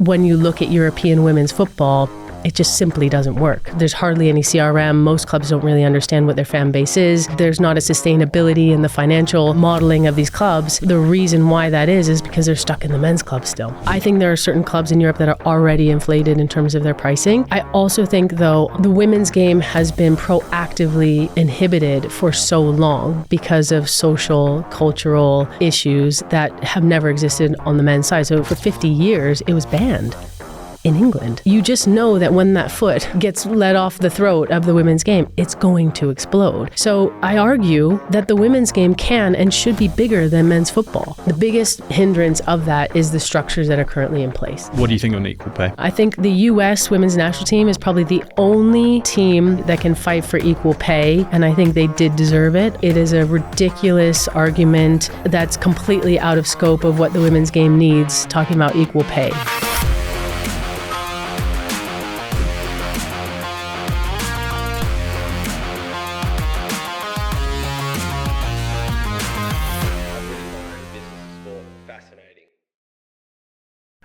when you look at European women's football, it just simply doesn't work. There's hardly any CRM. Most clubs don't really understand what their fan base is. There's not a sustainability in the financial modeling of these clubs. The reason why that is because they're stuck in the men's club still. I think there are certain clubs in Europe that are already inflated in terms of their pricing. I also think, though, the women's game has been proactively inhibited for so long because of social, cultural issues that have never existed on the men's side. So for 50 years, it was banned. In England, you just know that when that foot gets let off the throat of the women's game, it's going to explode. So I argue that the women's game can and should be bigger than men's football. The biggest hindrance of that is the structures that are currently in place. What do you think on equal pay? I think the US women's national team is probably the only team that can fight for equal pay, and I think they did deserve it. It is a ridiculous argument that's completely out of scope of what the women's game needs, talking about equal pay.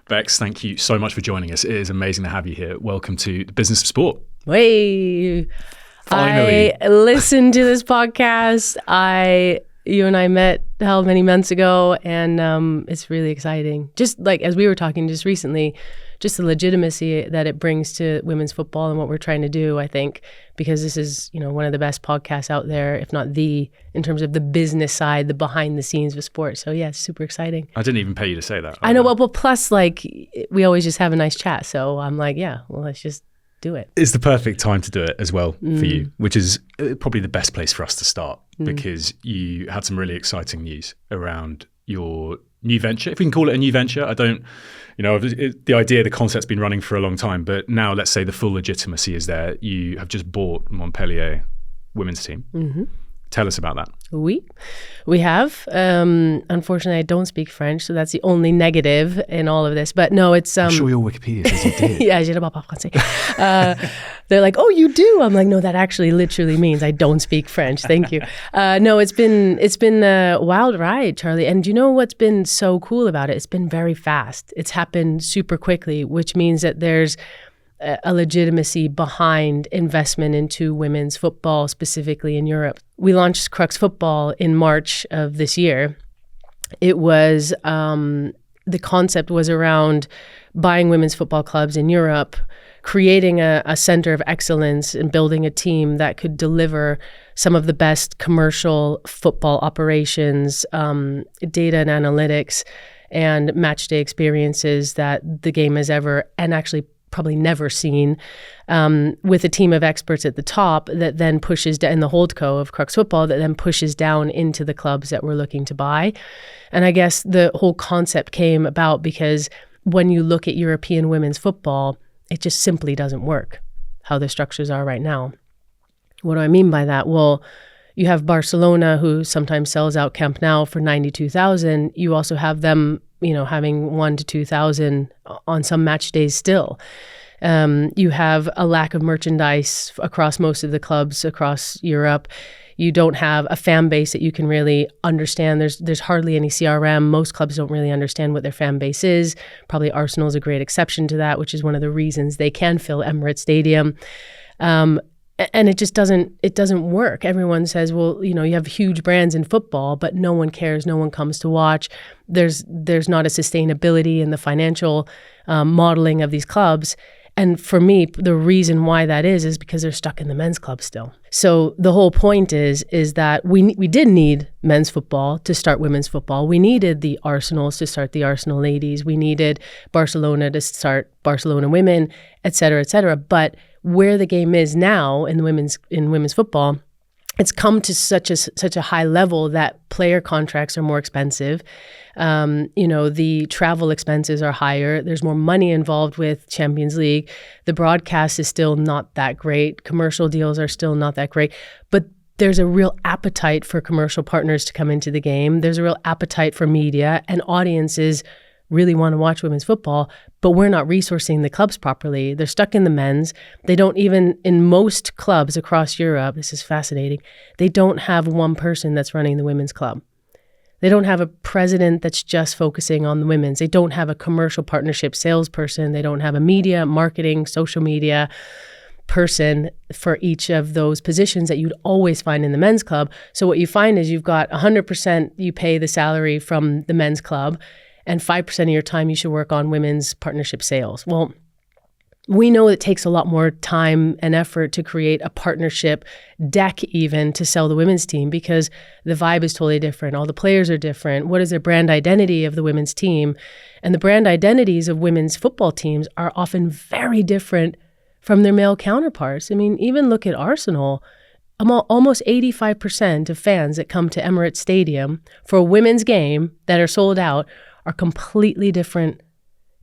Bex, thank you so much for joining us. It is amazing to have you here. Welcome to the Business of Sport. Hey, Finally. I listened to this podcast. You and I met how many months ago, and it's really exciting. Just like as we were talking just recently, just the legitimacy that it brings to women's football and what we're trying to do, I think, because this is, one of the best podcasts out there, if not the, in terms of the business side, the behind the scenes of sports. So yeah, it's super exciting. I didn't even pay you to say that. I know, well, plus we always just have a nice chat. So I'm like, yeah, well, let's just do it. It's the perfect time to do it as well for you, which is probably the best place for us to start because you had some really exciting news around your new venture, if we can call it a new venture. I don't, the idea, the concept's been running for a long time, but now let's say the full legitimacy is there. You have just bought Montpellier women's team. Mm-hmm. Tell us about that. We have. Unfortunately, I don't speak French, so that's the only negative in all of this. But no, it's... I'm sure your Wikipedia says you did. Yeah, je ne parle pas français. They're like, oh, you do? I'm like, no, that actually literally means I don't speak French. Thank you. No, it's been a wild ride, Charlie. And you know what's been so cool about it? It's been very fast. It's happened super quickly, which means that there's a legitimacy behind investment into women's football, specifically in Europe. We launched Crux Football in March of this year. It was, the concept was around buying women's football clubs in Europe, creating a center of excellence and building a team that could deliver some of the best commercial football operations, data and analytics, and match day experiences that the game has ever, and actually probably never seen, with a team of experts at the top that then pushes down, in the holdco of Crux Football, that then pushes down into the clubs that we're looking to buy. And I guess the whole concept came about because when you look at European women's football, it just simply doesn't work how the structures are right now. What do I mean by that? Well, you have Barcelona, who sometimes sells out Camp Nou for 92,000. You also have them having 1,000 to 2,000 on some match days still. You have a lack of merchandise across most of the clubs across Europe. You don't have a fan base that you can really understand. There's hardly any CRM. Most clubs don't really understand what their fan base is. Probably Arsenal is a great exception to that, which is one of the reasons they can fill Emirates Stadium. And it just doesn't work. Everyone says, well, you have huge brands in football, but no one cares. No one comes to watch. There's not a sustainability in the financial modeling of these clubs. And for me, the reason why that is because they're stuck in the men's club still. So the whole point is that we did need men's football to start women's football. We needed the Arsenals to start the Arsenal ladies. We needed Barcelona to start Barcelona women, et cetera, et cetera. But where the game is now in women's football, it's come to such a high level that player contracts are more expensive. The travel expenses are higher. There's more money involved with Champions League. The broadcast is still not that great. Commercial deals are still not that great. But there's a real appetite for commercial partners to come into the game. There's a real appetite for media, and audiences really want to watch women's football, but we're not resourcing the clubs properly. They're stuck in the men's. They don't even, in most clubs across Europe, this is fascinating, they don't have one person that's running the women's club. They don't have a president that's just focusing on the women's. They don't have a commercial partnership salesperson. They don't have a media, marketing, social media person for each of those positions that you'd always find in the men's club. So what you find is you've got 100% you pay the salary from the men's club, and 5% of your time you should work on women's partnership sales. Well, we know it takes a lot more time and effort to create a partnership deck even to sell the women's team, because the vibe is totally different. All the players are different. What is the brand identity of the women's team? And the brand identities of women's football teams are often very different from their male counterparts. I mean, even look at Arsenal. Almost 85% of fans that come to Emirates Stadium for a women's game that are sold out are completely different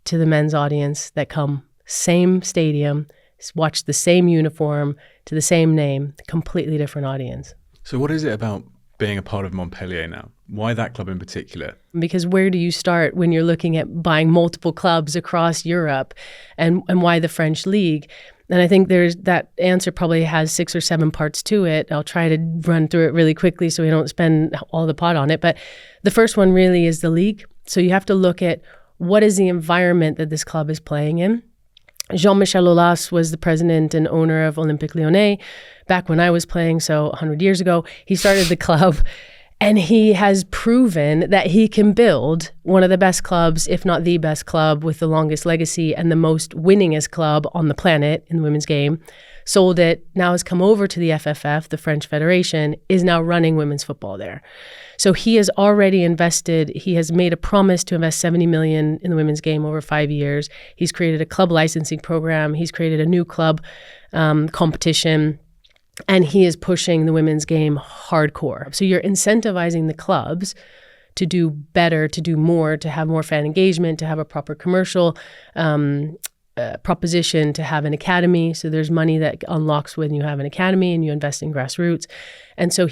to the men's audience that come same stadium, watch the same uniform, to the same name, completely different audience. So what is it about being a part of Montpellier now? Why that club in particular? Because where do you start when you're looking at buying multiple clubs across Europe, and why the French league? And I think there's that answer probably has 6 or 7 parts to it. I'll try to run through it really quickly so we don't spend all the pot on it. But the first one really is the league. So you have to look at what is the environment that this club is playing in. Jean-Michel Aulas was the president and owner of Olympique Lyonnais back when I was playing, so 100 years ago. He started the club, and he has proven that he can build one of the best clubs, if not the best club, with the longest legacy and the most winningest club on the planet in the women's game. Sold it, now has come over to the FFF, the French Federation, is now running women's football there. So he has already invested, he has made a promise to invest 70 million in the women's game over 5 years. He's created a club licensing program. He's created a new club competition. And he is pushing the women's game hardcore. So you're incentivizing the clubs to do better, to do more, to have more fan engagement, to have a proper commercial proposition, to have an academy. So there's money that unlocks when you have an academy and you invest in grassroots. And so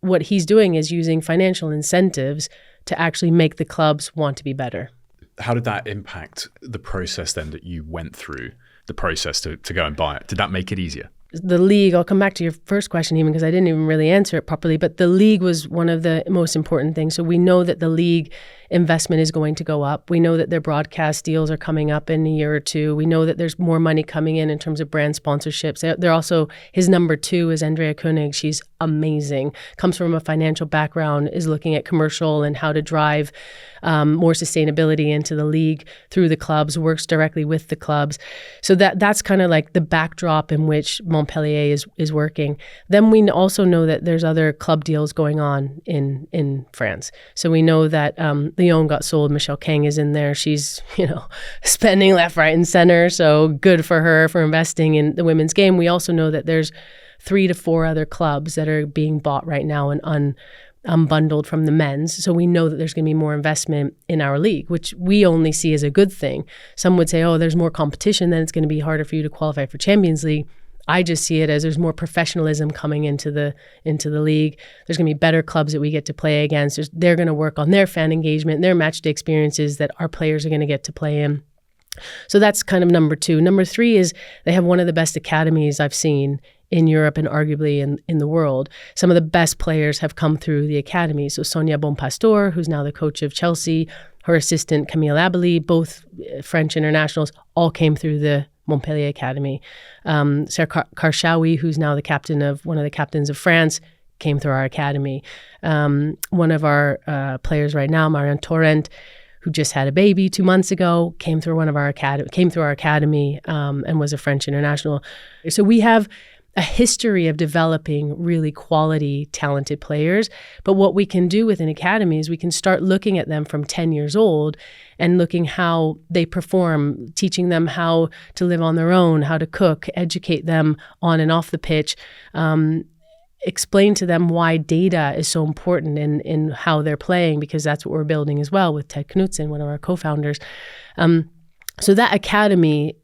what he's doing is using financial incentives to actually make the clubs want to be better. How did that impact the process then that you went through, the process to go and buy it? Did that make it easier? The league, I'll come back to your first question even because I didn't even really answer it properly, but the league was one of the most important things. So we know that the league investment is going to go up. We know that their broadcast deals are coming up in a year or two. We know that there's more money coming in terms of brand sponsorships. They're also, his number 2 is Andrea Koenig. She's amazing, comes from a financial background, is looking at commercial and how to drive more sustainability into the league through the clubs, works directly with the clubs. So that's kind of like the backdrop in which Montpellier is working. Then we also know that there's other club deals going on in France. So we know that Lyon got sold. Michelle Kang is in there. She's, spending left, right, and center. So good for her for investing in the women's game. We also know that there's 3 to 4 other clubs that are being bought right now and unbundled from the men's. So we know that there's going to be more investment in our league, which we only see as a good thing. Some would say, oh, there's more competition, then it's going to be harder for you to qualify for Champions League. I just see it as there's more professionalism coming into the league. There's going to be better clubs that we get to play against. They're going to work on their fan engagement, their match day experiences that our players are going to get to play in. So that's kind of number 2. Number 3 is they have one of the best academies I've seen in Europe and arguably in the world. Some of the best players have come through the academy. So Sonia Bonpastor, who's now the coach of Chelsea, her assistant Camille Abeli, both French internationals, all came through the Montpellier Academy. Sarah Karshawi, who's now one of the captains of France, came through our academy. One of our players right now, Marianne Torrent, who just had a baby 2 months ago, came through our academy and was a French international. So we have a history of developing really quality, talented players. But what we can do with an academy is we can start looking at them from 10 years old and looking how they perform, teaching them how to live on their own, how to cook, educate them on and off the pitch, explain to them why data is so important in how they're playing, because that's what we're building as well with Ted Knudsen, one of our co-founders. So that academy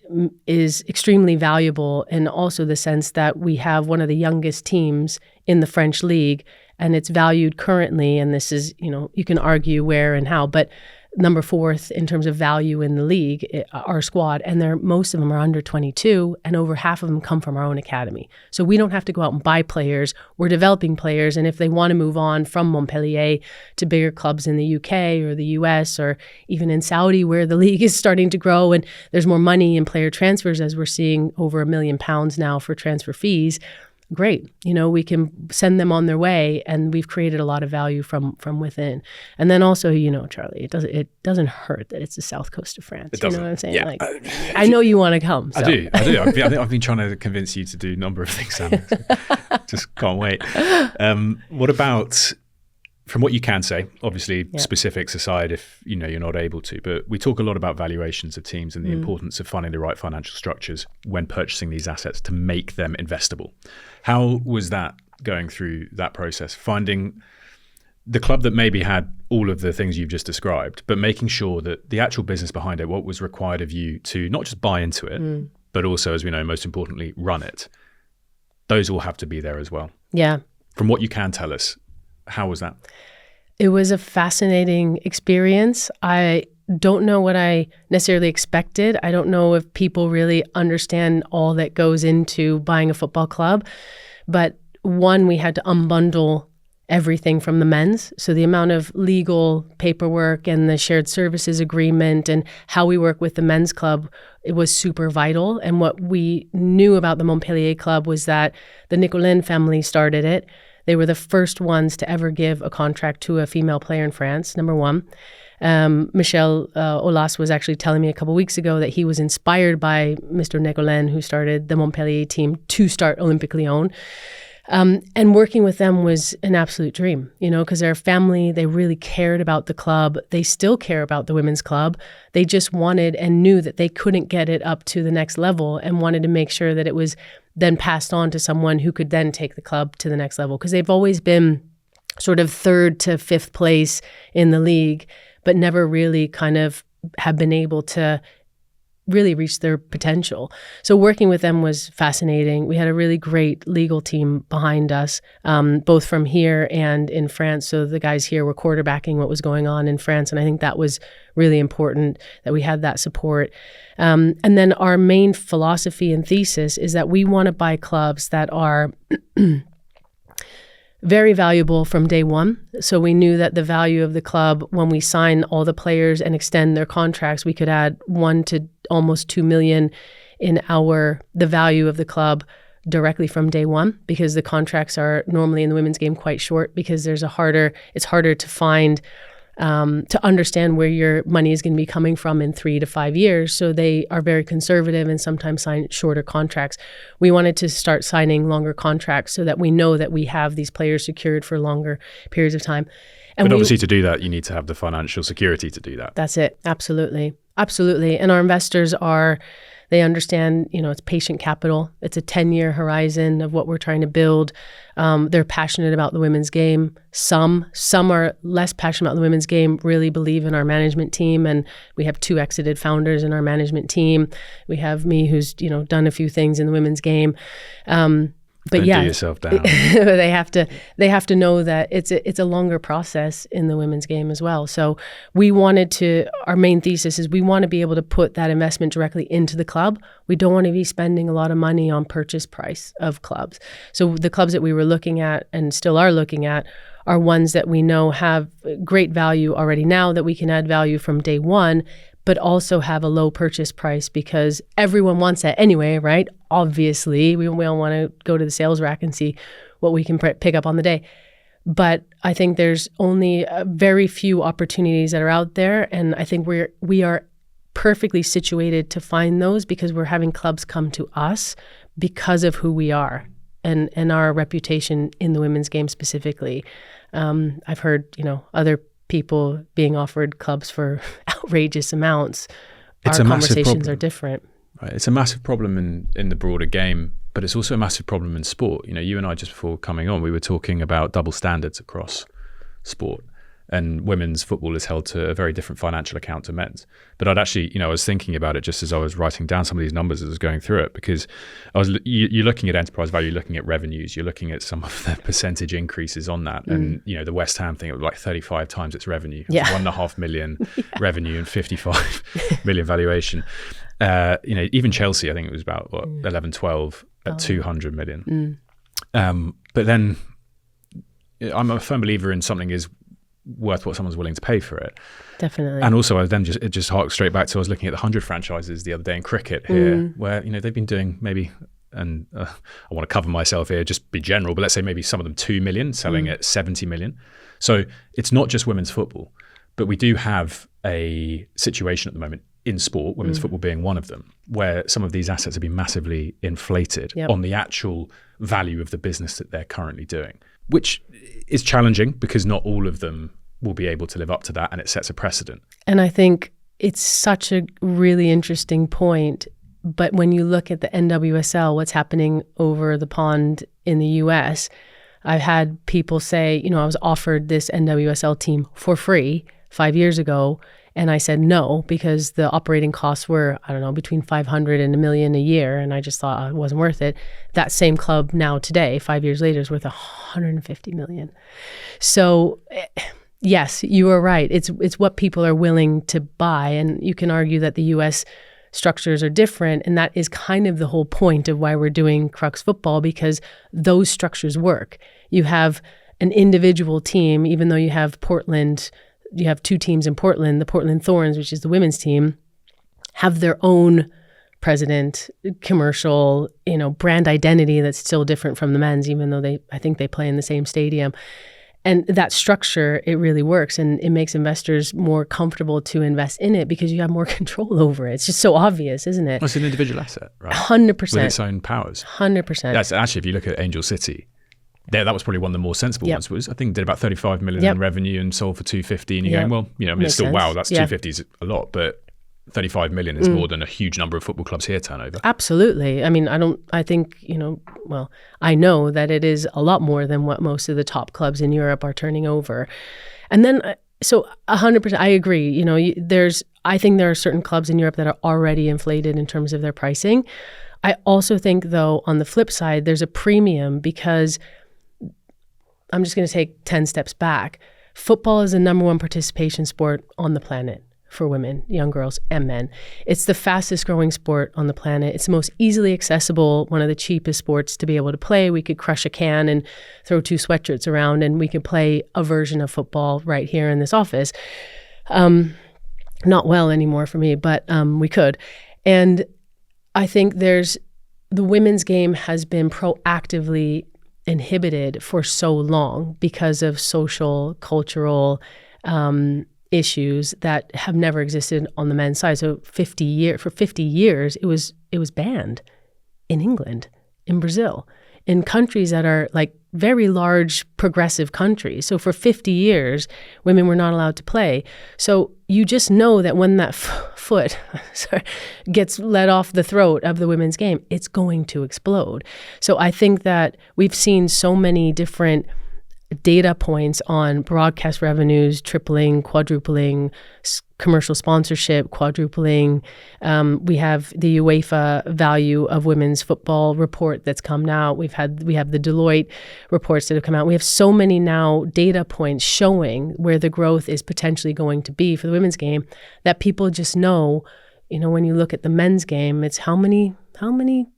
is extremely valuable in also the sense that we have one of the youngest teams in the French league, and it's valued currently, and this is, you can argue where and how, but number 4th in terms of value in the league, our squad, and most of them are under 22, and over half of them come from our own academy. So we don't have to go out and buy players. We're developing players, and if they want to move on from Montpellier to bigger clubs in the UK or the US or even in Saudi, where the league is starting to grow and there's more money in player transfers, as we're seeing over £1 million now for transfer fees, great. We can send them on their way, and we've created a lot of value from within. And then also, Charlie, it doesn't hurt that it's the south coast of France. You know what I'm saying? Yeah. I know you want to come. So. I do. I've been trying to convince you to do a number of things, Sam. Just can't wait. What about, from what you can say, obviously specifics aside if you're not able to, but we talk a lot about valuations of teams and the importance of finding the right financial structures when purchasing these assets to make them investable. How was that going through that process? Finding the club that maybe had all of the things you've just described, but making sure that the actual business behind it, what was required of you to not just buy into it, but also, as we know, most importantly, run it. Those all have to be there as well. Yeah. From what you can tell us, how was that? It was a fascinating experience. I don't know what I necessarily expected. I don't know if people really understand all that goes into buying a football club. But one, we had to unbundle everything from the men's. So the amount of legal paperwork and the shared services agreement and how we work with the men's club, it was super vital. And what we knew about the Montpellier club was that the Nicolin family started it. They were the first ones to ever give a contract to a female player in France, number one. Michel Aulas was actually telling me a couple of weeks ago that he was inspired by Mr. Nicolin, who started the Montpellier team, to start Olympique Lyon. And working with them was an absolute dream, because they're a family. They really cared about the club. They still care about the women's club. They just wanted and knew that they couldn't get it up to the next level and wanted to make sure that it was then passed on to someone who could then take the club to the next level, because they've always been sort of 3rd to 5th place in the league, but never really kind of have been able to really reach their potential. So working with them was fascinating. We had a really great legal team behind us, both from here and in France. So the guys here were quarterbacking what was going on in France. And I think that was really important that we had that support. And then our main philosophy and thesis is that we want to buy clubs that are very valuable from day one. So we knew that the value of the club, when we sign all the players and extend their contracts, we could add 1 to almost 2 million in the value of the club directly from day one, because the contracts are normally in the women's game quite short, because it's harder to find, to understand where your money is going to be coming from in 3 to 5 years. So they are very conservative and sometimes sign shorter contracts. We wanted to start signing longer contracts so that we know that we have these players secured for longer periods of time. But obviously to do that, you need to have the financial security to do that. That's it. Absolutely. Absolutely. And our investors they understand, it's patient capital. It's a 10-year horizon of what we're trying to build. They're passionate about the women's game. Some are less passionate about the women's game, really believe in our management team. And we have 2 exited founders in our management team. We have me, who's, done a few things in the women's game. But Don't do yourself down. they have to know that it's a longer process in the women's game as well. So our main thesis is we want to be able to put that investment directly into the club. We don't want to be spending a lot of money on purchase price of clubs. So the clubs that we were looking at and still are looking at are ones that we know have great value already now, that we can add value from day one, but also have a low purchase price, because everyone wants that anyway, right? Obviously, we all want to go to the sales rack and see what we can pick up on the day. But I think there's only very few opportunities that are out there. And I think we are perfectly situated to find those, because we're having clubs come to us because of who we are and our reputation in the women's game specifically. I've heard, other people being offered clubs for outrageous amounts. Our conversations are different. Right. It's a massive problem in the broader game, but it's also a massive problem in sport. You and I, just before coming on, we were talking about double standards across sport. and women's football is held to a very different financial account to men's. But I'd actually, I was thinking about it just as I was writing down some of these numbers as I was going through it, because you're looking at enterprise value, you're looking at revenues, you're looking at some of the percentage increases on that. And, the West Ham thing, it was like 35 times its revenue. It was 1.5 million revenue and 55 million valuation. Even Chelsea, I think it was about 11, 12 at 200 million. But then I'm a firm believer in something is worth what someone's willing to pay for it. Definitely. And also, it just harks straight back to, I was looking at the 100 franchises the other day in cricket here, where, they've been doing maybe, and I want to cover myself here, just be general, but let's say maybe some of them 2 million, selling at 70 million. So it's not just women's football, but we do have a situation at the moment in sport, women's football being one of them, where some of these assets have been massively inflated on the actual value of the business that they're currently doing, which is challenging because not all of them will be able to live up to that, and it sets a precedent. And I think it's such a really interesting point. But when you look at the NWSL, what's happening over the pond in the US, I've had people say, I was offered this NWSL team for free 5 years ago. And I said no, because the operating costs were, between 500 and $1 million a year. And I just thought it wasn't worth it. That same club now today, 5 years later, is worth 150 million. So yes, you are right. It's what people are willing to buy. And you can argue that the US structures are different. And that is kind of the whole point of why we're doing Crux Football, because those structures work. You have an individual team, even though you have Portland. You have two teams in Portland. The Portland Thorns, which is the women's team, have their own president, commercial, brand identity that's still different from the men's, even though I think they play in the same stadium. And that structure, it really works, and it makes investors more comfortable to invest in it because you have more control over it. It's just so obvious, isn't it? Well, it's an individual asset, right? 100%. With its own powers. 100%. That's actually, if you look at Angel City, that was probably one of the more sensible ones. Was, I think, did about 35 million in revenue and sold for 250. And you're going, well, it's still, wow, that's 250 is a lot, but 35 million is more than a huge number of football clubs here turnover. Absolutely. I mean, I know that it is a lot more than what most of the top clubs in Europe are turning over. And then, so 100%, I agree. I think there are certain clubs in Europe that are already inflated in terms of their pricing. I also think, though, on the flip side, there's a premium because I'm just going to take 10 steps back. Football is the number one participation sport on the planet for women, young girls, and men. It's the fastest growing sport on the planet. It's the most easily accessible, one of the cheapest sports to be able to play. We could crush a can and throw 2 sweatshirts around and we could play a version of football right here in this office. Not well anymore for me, but we could. And I think the women's game has been proactively inhibited for so long because of social, cultural issues that have never existed on the men's side. So for 50 years, it was banned in England, in Brazil, in countries that are like very large progressive countries. So for 50 years, women were not allowed to play. So you just know that when that foot gets let off the throat of the women's game, it's going to explode. So I think that we've seen so many different data points on broadcast revenues tripling, quadrupling, commercial sponsorship quadrupling. We have the UEFA value of women's football report that's come out. We have the Deloitte reports that have come out. We have so many now data points showing where the growth is potentially going to be for the women's game that people just know. When you look at the men's game, it's how many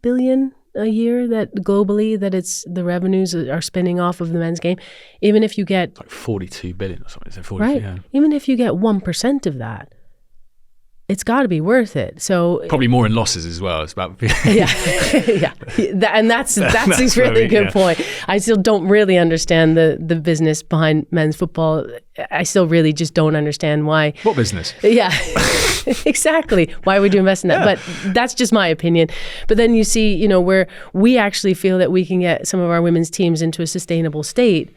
billion a year that globally that it's the revenues are spinning off of the men's game. Even if you get like 42 billion or something, is it 42? Right. Yeah. Even if you get 1% of that, it's got to be worth it. So probably more in losses as well. It's about yeah. And that's a really good point. I still don't really understand the business behind men's football. I still really just don't understand why. What business? Yeah, exactly. Why would you invest in that? Yeah. But that's just my opinion. But then you see, where we actually feel that we can get some of our women's teams into a sustainable state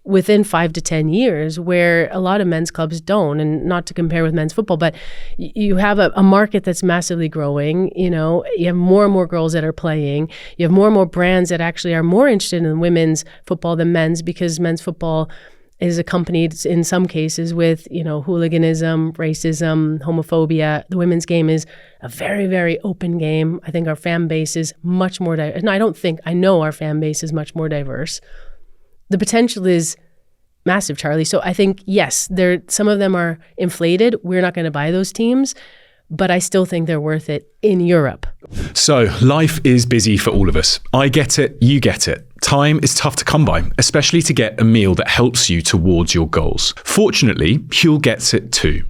within 5 to 10 years, where a lot of men's clubs don't, and not to compare with men's football, but you have a market that's massively growing. You have more and more girls that are playing. You have more and more brands that actually are more interested in women's football than men's, because men's football is accompanied in some cases with, hooliganism, racism, homophobia. The women's game is a very, very open game. I think our fan base is much more diverse. No, I know our fan base is much more diverse. The potential is massive, Charlie. So I think, yes, some of them are inflated. We're not going to buy those teams, but I still think they're worth it in Europe. So life is busy for all of us. I get it, you get it. Time is tough to come by, especially to get a meal that helps you towards your goals. Fortunately, Huel gets it too.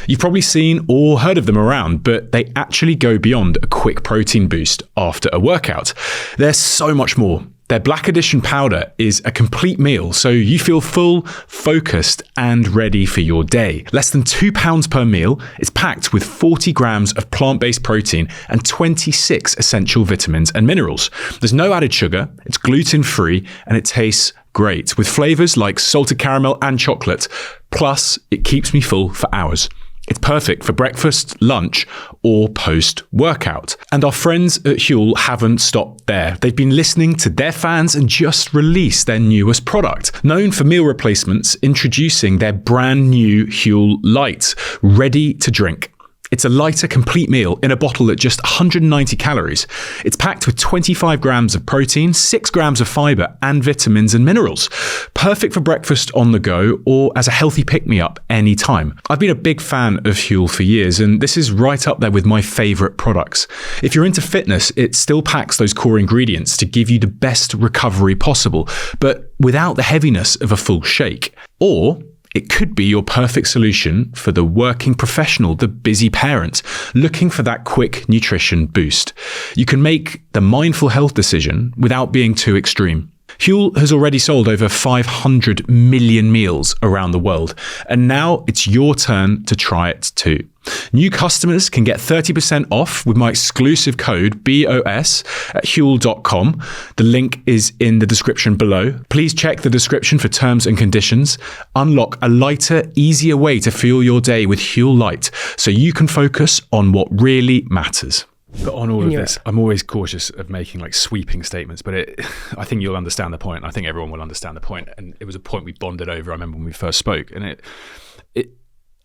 You've probably seen or heard of them around, but they actually go beyond a quick protein boost after a workout. There's so much more. Their Black Edition powder is a complete meal, so you feel full, focused, and ready for your day. Less than £2 per meal, it's packed with 40 grams of plant-based protein and 26 essential vitamins and minerals. There's no added sugar, it's gluten-free, and it tastes great, with flavors like salted caramel and chocolate. Plus, it keeps me full for hours. It's perfect for breakfast, lunch, or post-workout. And our friends at Huel haven't stopped there. They've been listening to their fans and just released their newest product. Known for meal replacements, introducing their brand new Huel Light, ready to drink. It's a lighter, complete meal in a bottle at just 190 calories. It's packed with 25 grams of protein, 6 grams of fiber, and vitamins and minerals. Perfect for breakfast on the go or as a healthy pick-me-up anytime. I've been a big fan of Huel for years, and this is right up there with my favorite products. If you're into fitness, it still packs those core ingredients to give you the best recovery possible, but without the heaviness of a full shake. Or it could be your perfect solution for the working professional, the busy parent, looking for that quick nutrition boost. You can make the mindful health decision without being too extreme. Huel has already sold over 500 million meals around the world, and now it's your turn to try it too. New customers can get 30% off with my exclusive code BOS at huel.com. The link is in the description below. Please check the description for terms and conditions. Unlock a lighter, easier way to fuel your day with Huel Light so you can focus on what really matters. But on all of this, I'm always cautious of making like sweeping statements, but I think you'll understand the point. I think everyone will understand the point. And it was a point we bonded over, I remember when we first spoke. And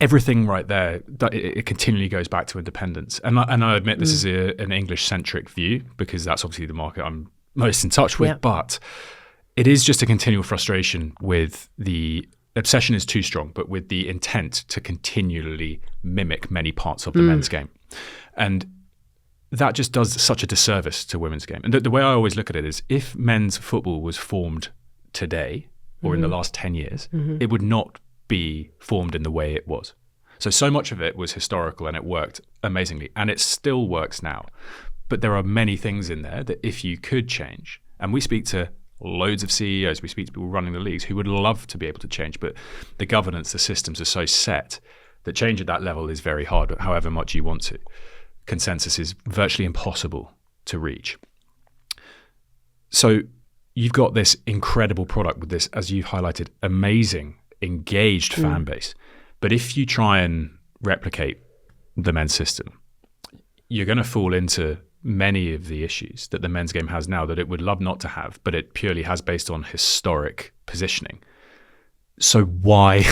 everything right there, it continually goes back to independence. And I admit this is an English-centric view because that's obviously the market I'm most in touch with. Yeah. But it is just a continual frustration with the obsession is too strong, but with the intent to continually mimic many parts of the men's game. And that just does such a disservice to women's game. And the way I always look at it is if men's football was formed today or in the last 10 years, it would not be formed in the way it was. So much of it was historical and it worked amazingly. And it still works now. But there are many things in there that if you could change, and we speak to loads of CEOs, we speak to people running the leagues who would love to be able to change, but the governance, the systems are so set that change at that level is very hard, however much you want to. Consensus is virtually impossible to reach. So you've got this incredible product with this, as you've highlighted, amazing, engaged fan base. But if you try and replicate the men's system, you're going to fall into many of the issues that the men's game has now that it would love not to have, but it purely has based on historic positioning. So why,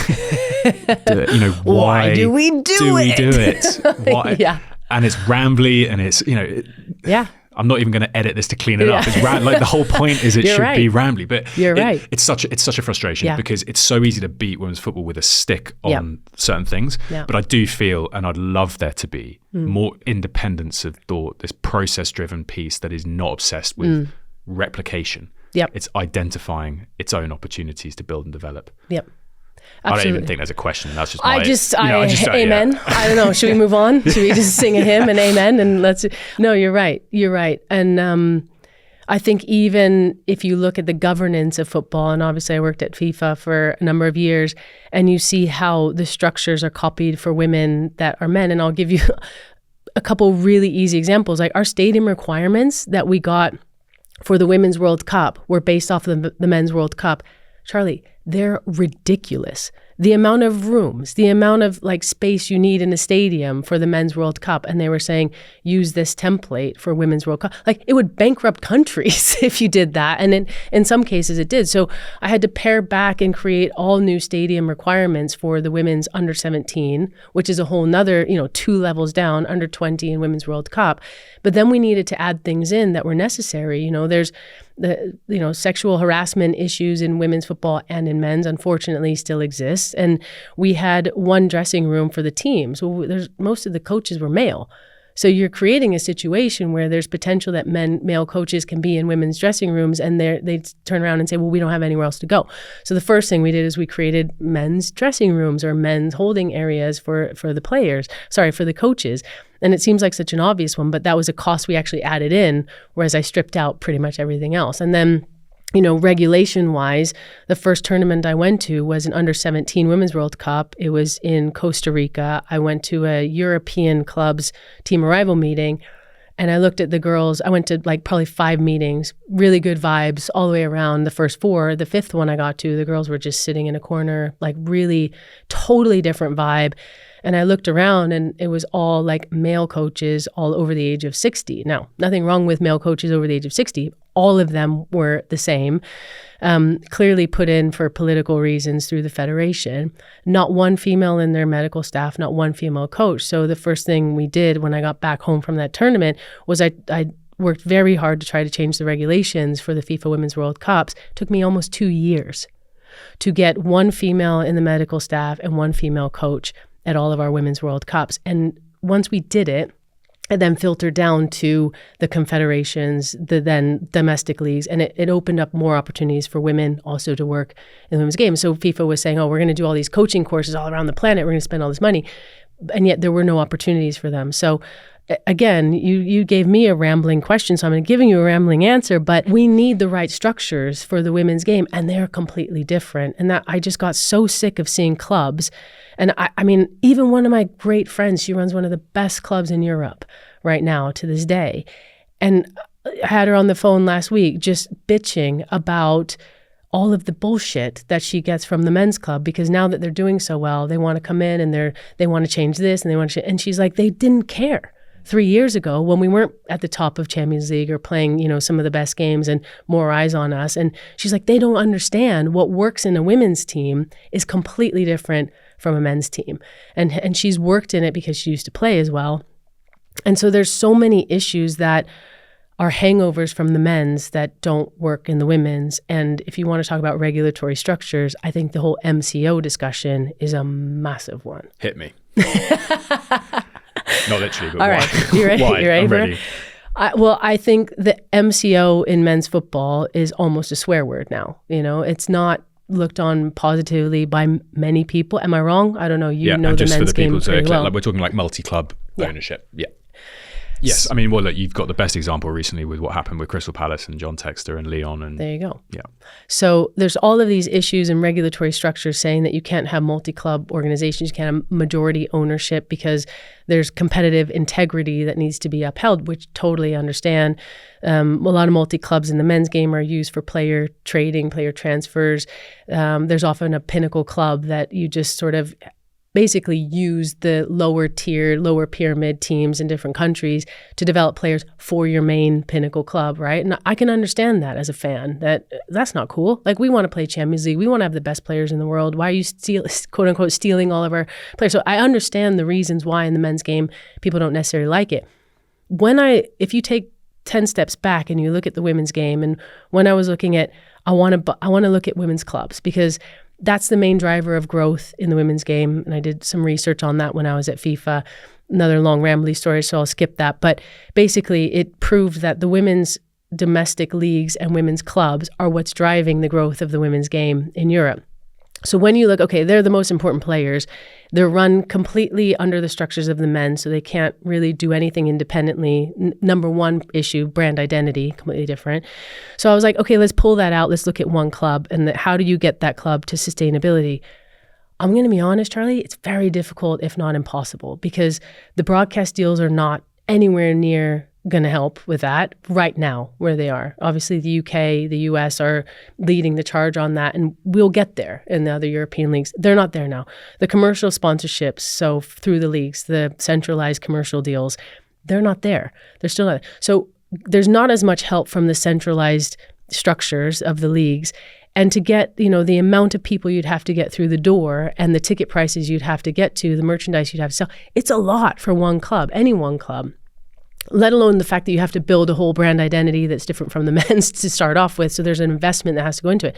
why do we do it? Why? Yeah. And it's rambly and it's, I'm not even going to edit this to clean it up. It's like the whole point is it should be rambly, but it's such a frustration because it's so easy to beat women's football with a stick on certain things. Yeah. But I do feel, and I'd love there to be more independence of thought, this process-driven piece that is not obsessed with replication. Yep. It's identifying its own opportunities to build and develop. Yep. Absolutely. I don't even think there's a question. That's just amen. Yeah. I don't know. Should we move on? Should we just sing a hymn and amen? And no, you're right. You're right. And I think even if you look at the governance of football, and obviously I worked at FIFA for a number of years, and you see how the structures are copied for women that are men. And I'll give you a couple really easy examples. Like our stadium requirements that we got for the Women's World Cup were based off of the Men's World Cup. Charlie, they're ridiculous. the amount of rooms, the amount of like space you need in a stadium for the Men's World Cup. And they were saying, use this template for Women's World Cup. Like it would bankrupt countries if you did that. And in some cases it did. So I had to pare back and create all new stadium requirements for the women's under 17, which is a whole nother, 2 levels down, under 20 and Women's World Cup. But then we needed to add things in that were necessary. There's the sexual harassment issues in women's football and in men's, unfortunately, still exists. And we had one dressing room for the team. So most of the coaches were male. So you're creating a situation where there's potential that male coaches can be in women's dressing rooms, and they turn around and say, well, we don't have anywhere else to go. So the first thing we did is we created men's dressing rooms or men's holding areas for the coaches. And it seems like such an obvious one, but that was a cost we actually added in, whereas I stripped out pretty much everything else. And then, regulation-wise, the first tournament I went to was an under-17 Women's World Cup. It was in Costa Rica. I went to a European club's team arrival meeting, and I looked at the girls. I went to probably 5 meetings, really good vibes all the way around the first 4. The 5th one I got to, the girls were just sitting in a corner, really totally different vibe. And I looked around and it was all male coaches all over the age of 60. Now, nothing wrong with male coaches over the age of 60. All of them were the same, clearly put in for political reasons through the federation. Not one female in their medical staff, not one female coach. So the first thing we did when I got back home from that tournament was I worked very hard to try to change the regulations for the FIFA Women's World Cups. It took me almost 2 years to get one female in the medical staff and one female coach at all of our Women's World Cups. And once we did it then filtered down to the confederations, the then domestic leagues, and it opened up more opportunities for women also to work in the women's game. So FIFA was saying, we're going to do all these coaching courses all around the planet. We're going to spend all this money. And yet there were no opportunities for them. So again, you gave me a rambling question, so I'm giving you a rambling answer, but we need the right structures for the women's game, and they're completely different. And that I just got so sick of seeing clubs. And I mean, even one of my great friends, she runs one of the best clubs in Europe right now to this day. And I had her on the phone last week just bitching about all of the bullshit that she gets from the men's club, because now that they're doing so well, they want to come in and they want to change this and they want to and she's like, they didn't care 3 years ago when we weren't at the top of Champions League or playing, some of the best games and more eyes on us. And she's like, they don't understand what works in a women's team is completely different from a men's team. And she's worked in it because she used to play as well. And so there's so many issues that are hangovers from the men's that don't work in the women's. And if you want to talk about regulatory structures, I think the whole MCO discussion is a massive one. Hit me. Not literally, but all why? Right. You ready? Why? You ready? I'm ready. I think the MCO in men's football is almost a swear word now. It's not looked on positively by many people. Am I wrong? I don't know. You know the men's game pretty well. We're talking multi-club ownership. Yeah. Yes. I mean, look, you've got the best example recently with what happened with Crystal Palace and John Textor and Lyon. And there you go. Yeah. So there's all of these issues and regulatory structures saying that you can't have multi-club organizations, you can't have majority ownership because there's competitive integrity that needs to be upheld, which totally understand. A lot of multi-clubs in the men's game are used for player trading, player transfers. There's often a pinnacle club that you just sort of basically use the lower tier, lower pyramid teams in different countries to develop players for your main pinnacle club, right? And I can understand that as a fan, that's not cool. We want to play Champions League. We want to have the best players in the world. Why are you quote unquote stealing all of our players? So I understand the reasons why in the men's game people don't necessarily like it. If you take 10 steps back and you look at the women's game, and when I was looking at, I want to look at women's clubs because that's the main driver of growth in the women's game. And I did some research on that when I was at FIFA. Another long rambly story, so I'll skip that. But basically, it proved that the women's domestic leagues and women's clubs are what's driving the growth of the women's game in Europe. So when you look, they're the most important players. They're run completely under the structures of the men, so they can't really do anything independently. Number one issue, brand identity, completely different. So I was like, let's pull that out. Let's look at one club and how do you get that club to sustainability? I'm going to be honest, Charlie, it's very difficult, if not impossible, because the broadcast deals are not anywhere near going to help with that right now where they are. Obviously, the UK, the US are leading the charge on that, and we'll get there in the other European leagues. They're not there now. The commercial sponsorships, so through the leagues, the centralized commercial deals, they're not there. They're still not. So there's not as much help from the centralized structures of the leagues. And to get, the amount of people you'd have to get through the door and the ticket prices you'd have to get to, the merchandise you'd have to sell, it's a lot for one club, any one club. Let alone the fact that you have to build a whole brand identity that's different from the men's to start off with. So there's an investment that has to go into it.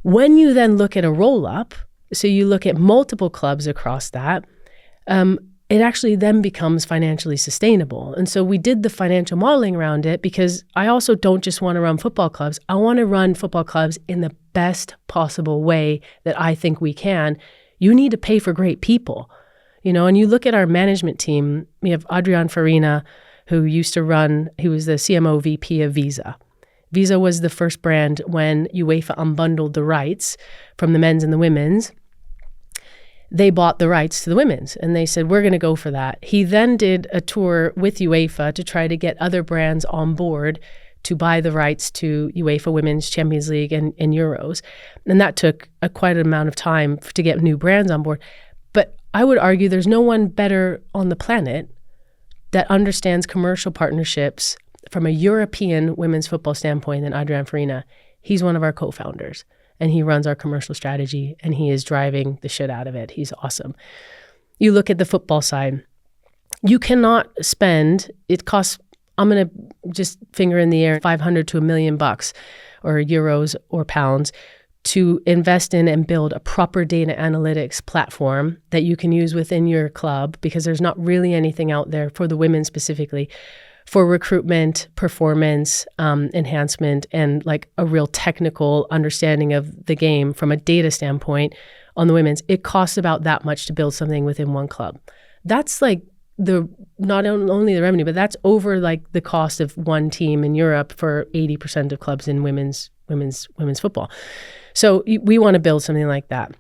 When you then look at a roll-up, so you look at multiple clubs across that, it actually then becomes financially sustainable. And so we did the financial modeling around it because I also don't just want to run football clubs. I want to run football clubs in the best possible way that I think we can. You need to pay for great people. And you look at our management team, we have Adrian Farina, who used to run, he was the CMO VP of Visa. Visa was the first brand when UEFA unbundled the rights from the men's and the women's. They bought the rights to the women's and they said, we're going to go for that. He then did a tour with UEFA to try to get other brands on board to buy the rights to UEFA Women's Champions League and Euros. And that took quite an amount of time to get new brands on board. But I would argue there's no one better on the planet that understands commercial partnerships from a European women's football standpoint than Adrian Farina. He's one of our co-founders and he runs our commercial strategy and he is driving the shit out of it. He's awesome. You look at the football side, you cannot spend, it costs, I'm going to just finger in the air, $500 to $1 million or euros or pounds to invest in and build a proper data analytics platform that you can use within your club, because there's not really anything out there for the women specifically for recruitment, performance, enhancement, and like a real technical understanding of the game from a data standpoint on the women's. It costs about that much to build something within one club. That's like not only the revenue, but that's over like the cost of one team in Europe for 80% of clubs in women's football. So we want to build something like that.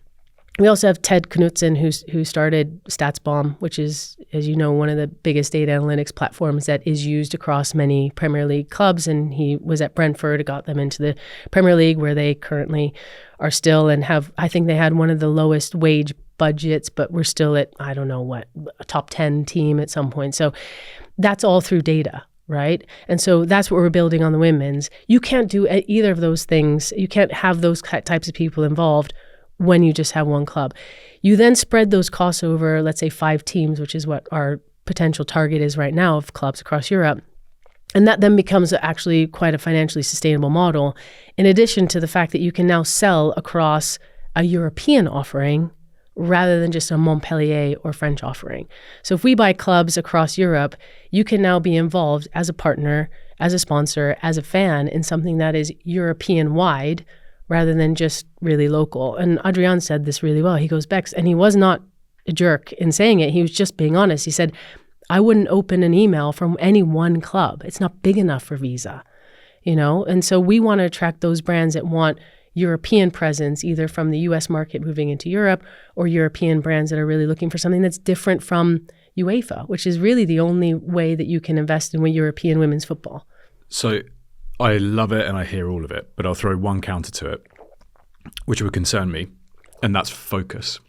We also have Ted Knutson, who started StatsBomb, which is, as you know, one of the biggest data analytics platforms that is used across many Premier League clubs. And he was at Brentford, got them into the Premier League, where they currently are still and have, I think they had one of the lowest wage budgets, but we're still at, I don't know what, a top 10 team at some point. So that's all through data, right? And so that's what we're building on the women's. You can't do either of those things. You can't have those types of people involved when you just have one club. You then spread those costs over, let's say 5 teams, which is what our potential target is right now of clubs across Europe. And that then becomes actually quite a financially sustainable model, in addition to the fact that you can now sell across a European offering rather than just a Montpellier or French offering. So if we buy clubs across Europe, you can now be involved as a partner, as a sponsor, as a fan in something that is European-wide rather than just really local. And Adrian said this really well. He goes, Bex, and he was not a jerk in saying it. He was just being honest. He said, I wouldn't open an email from any one club. It's not big enough for Visa, And so we want to attract those brands that want European presence, either from the US market moving into Europe or European brands that are really looking for something that's different from UEFA, which is really the only way that you can invest in European women's football. So I love it and I hear all of it, but I'll throw one counter to it, which would concern me, and that's focus.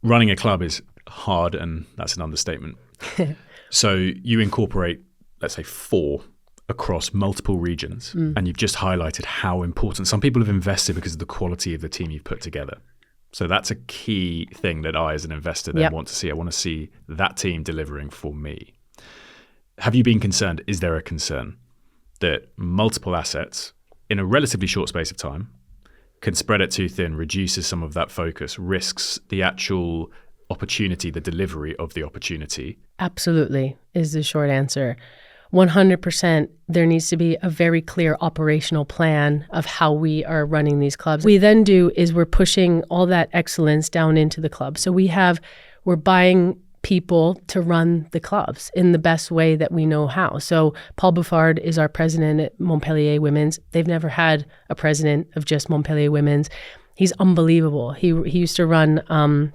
Running a club is hard, and that's an understatement. So you incorporate, let's say, 4 across multiple regions, and you've just highlighted how important. Some people have invested because of the quality of the team you've put together. So that's a key thing that I, as an investor, then want to see. I want to see that team delivering for me. Have you been concerned? Is there a concern that multiple assets in a relatively short space of time can spread it too thin, reduces some of that focus, risks the actual opportunity, the delivery of the opportunity? Absolutely is the short answer. 100%, there needs to be a very clear operational plan of how we are running these clubs. What we then do is we're pushing all that excellence down into the club. So we're buying people to run the clubs in the best way that we know how. So Paul Bouffard is our president at Montpellier Women's. They've never had a president of just Montpellier Women's. He's unbelievable. He used to run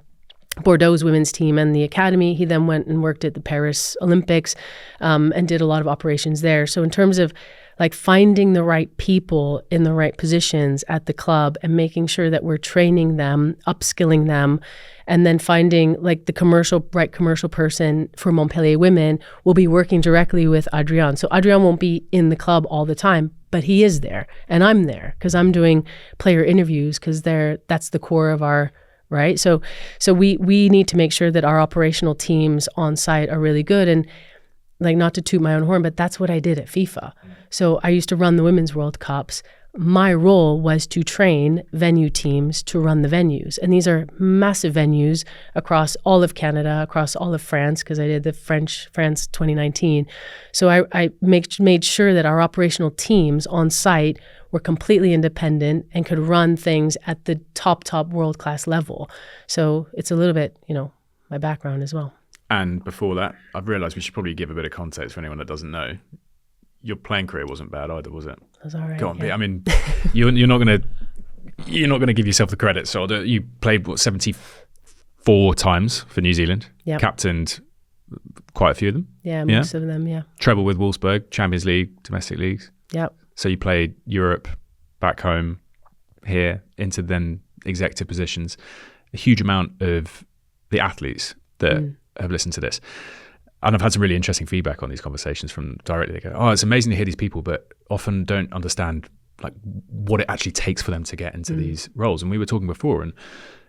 Bordeaux's women's team and the academy. He then went and worked at the Paris Olympics and did a lot of operations there. So in terms of like finding the right people in the right positions at the club and making sure that we're training them, upskilling them, and then finding like the right commercial person for Montpellier women will be working directly with Adrien. So Adrien won't be in the club all the time, but he is there and I'm there because I'm doing player interviews because that's the core of our, right? So we need to make sure that our operational teams on site are really good. And like, not to toot my own horn, but that's what I did at FIFA. So I used to run the Women's World Cups. My role was to train venue teams to run the venues. And these are massive venues across all of Canada, across all of France, because I did the France 2019. So I made sure that our operational teams on site were completely independent and could run things at the top world-class level. So it's a little bit, my background as well. And before that, I've realised we should probably give a bit of context for anyone that doesn't know. Your playing career wasn't bad either, was it? It was all right. Go on, yeah. I mean, you're not gonna give yourself the credit. So you played 74 times for New Zealand. Yep. Captained quite a few of them. Yeah, most of them. Yeah. Treble with Wolfsburg, Champions League, domestic leagues. Yep. So you played Europe, back home, here, into then executive positions. A huge amount of the athletes that have listened to this. And I've had some really interesting feedback on these conversations from directly. They go, oh, it's amazing to hear these people, but often don't understand like what it actually takes for them to get into these roles. And we were talking before, and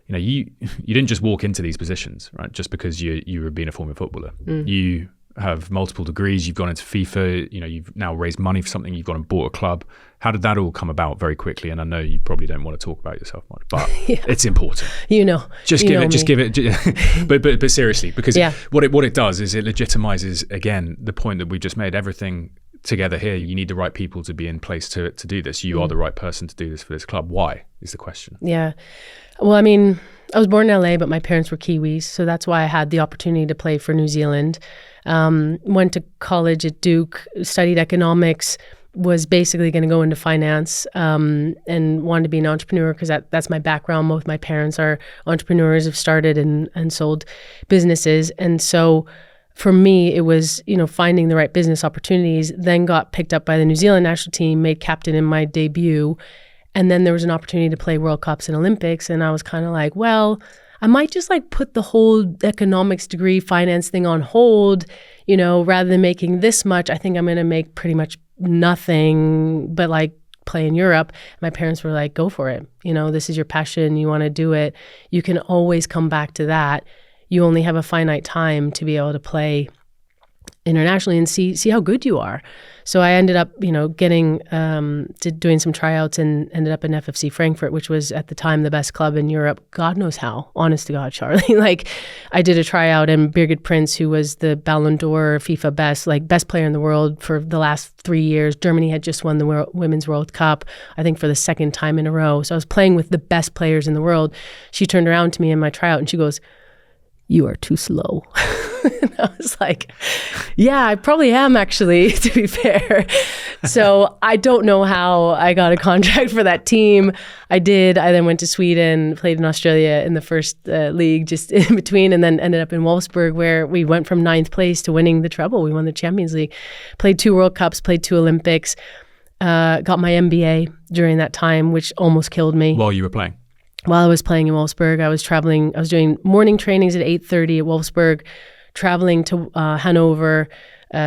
you didn't just walk into these positions, right? Just because you were being a former footballer. You have multiple degrees. You've gone into FIFA. You've now raised money for something. You've gone and bought a club. How did that all come about very quickly? And I know you probably don't want to talk about yourself much, but it's important. Just give it. But seriously, because what it does is it legitimizes again the point that we just made. Everything together here. You need the right people to be in place to do this. You are the right person to do this for this club. Why is the question? Yeah. Well, I mean, I was born in LA, but my parents were Kiwis, so that's why I had the opportunity to play for New Zealand. Went to college at Duke, studied economics, was basically going to go into finance, and wanted to be an entrepreneur because that's my background. Both my parents are entrepreneurs, have started and sold businesses. And so for me, it was, finding the right business opportunities, then got picked up by the New Zealand national team, made captain in my debut. And then there was an opportunity to play World Cups and Olympics. And I was kind of like, well, I might just like put the whole economics degree, finance thing on hold, rather than making this much. I think I'm going to make pretty much nothing but like play in Europe. My parents were like, go for it. This is your passion. You want to do it. You can always come back to that. You only have a finite time to be able to play internationally and see how good you are. So I ended up, getting to doing some tryouts and ended up in FFC Frankfurt, which was at the time the best club in Europe. God knows how, honest to God, Charlie. Like I did a tryout and Birgit Prinz, who was the Ballon d'Or FIFA best player in the world for the last 3 years. Germany had just won the Women's World Cup, I think for the second time in a row. So I was playing with the best players in the world. She turned around to me in my tryout and she goes, "You are too slow." And I was like, yeah, I probably am actually, to be fair. So I don't know how I got a contract for that team. I did. I then went to Sweden, played in Australia in the first league just in between, and then ended up in Wolfsburg, where we went from 9th place to winning the treble. We won the Champions League, played 2 World Cups, played 2 Olympics, got my MBA during that time, which almost killed me. While you were playing? While I was playing in Wolfsburg, I was traveling. I was doing morning trainings at 8:30 at Wolfsburg, traveling to Hanover,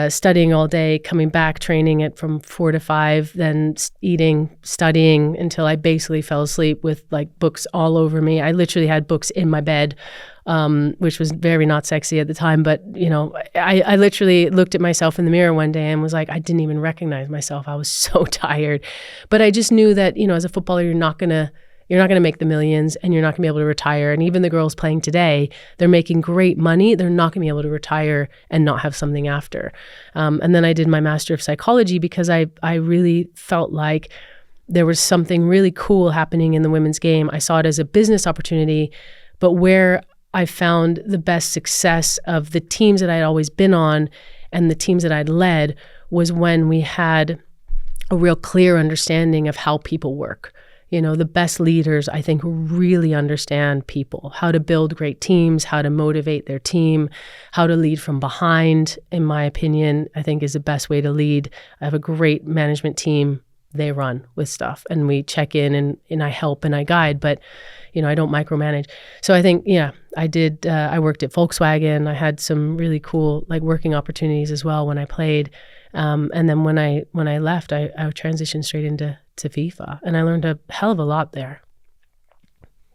studying all day, coming back, training it from 4 to 5, then eating, studying until I basically fell asleep with like books all over me. I literally had books in my bed, which was very not sexy at the time. But, I literally looked at myself in the mirror one day and was like, I didn't even recognize myself. I was so tired. But I just knew that, as a footballer, you're not going to make the millions and you're not going to be able to retire. And even the girls playing today, they're making great money. They're not going to be able to retire and not have something after. And then I did my Master of Psychology because I really felt like there was something really cool happening in the women's game. I saw it as a business opportunity, but where I found the best success of the teams that I'd always been on and the teams that I'd led was when we had a real clear understanding of how people work. The best leaders, I think, really understand people, how to build great teams, how to motivate their team, how to lead from behind, in my opinion, I think is the best way to lead. I have a great management team. They run with stuff and we check in and I help and I guide, but, I don't micromanage. So I think, I worked at Volkswagen. I had some really cool working opportunities as well when I played. And then when I left, I transitioned straight into FIFA, and I learned a hell of a lot there,